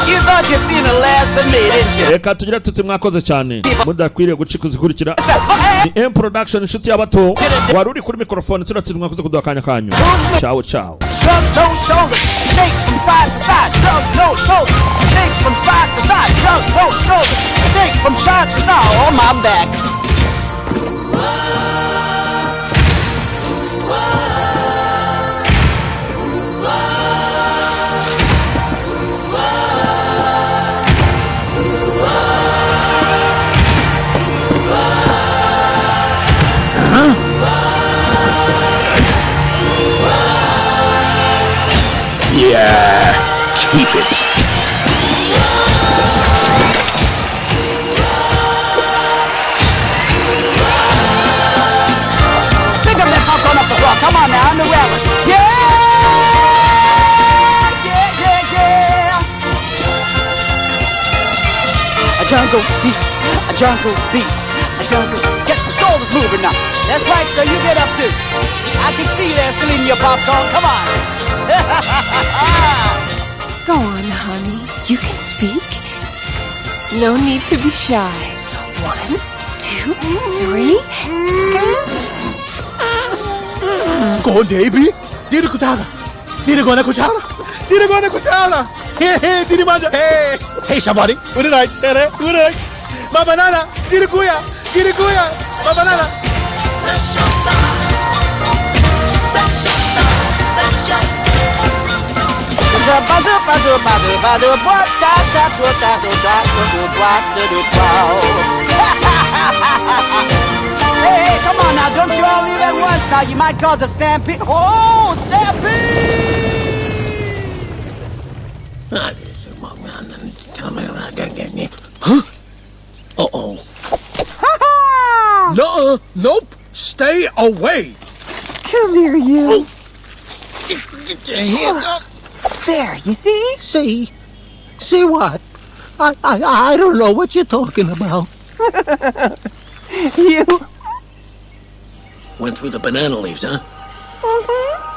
You thought you'd seen the last of me, didn't you? reka tugira tuti mwakoze cyane mudakwiriye gucika uzikurikira ni M production inshuti y'abato wari uri kuri microphone turatuti mwakoze kuduha akanya kanyu ciao ciao Shrug those shoulders, shake from side to side. Shrug those shoulders, shake from side to side. Shrug those shoulders, shake from side to side. On my back. Yeah. Keep it. Pick up that popcorn up the floor. Come on now, unravel it. Yeah! Yeah, yeah, yeah! A jungle beat, a jungle beat, a jungle. Get the shoulders moving now. That's right, so you get up too. I can see you there still eating your popcorn. Come on. Go on, honey. You can speak. No need to be shy. 1, 2, 3. Go on, baby. Diri kutana. Diri gonna kuchana. Diri gonna kuchana. Hey, diri manja. Hey, Shabari. Good night. Good night. Mama Nana. Diri kuya. Mama Nana. Hey, come on now, don't you all leave at once now. You might cause a stampede. Oh, stampede! Huh? Uh-oh. No, nope. Stay away. Come here, you. Hands up. There, you see? See what? I don't know what you're talking about. You. Went through the banana leaves, huh? Mm-hmm.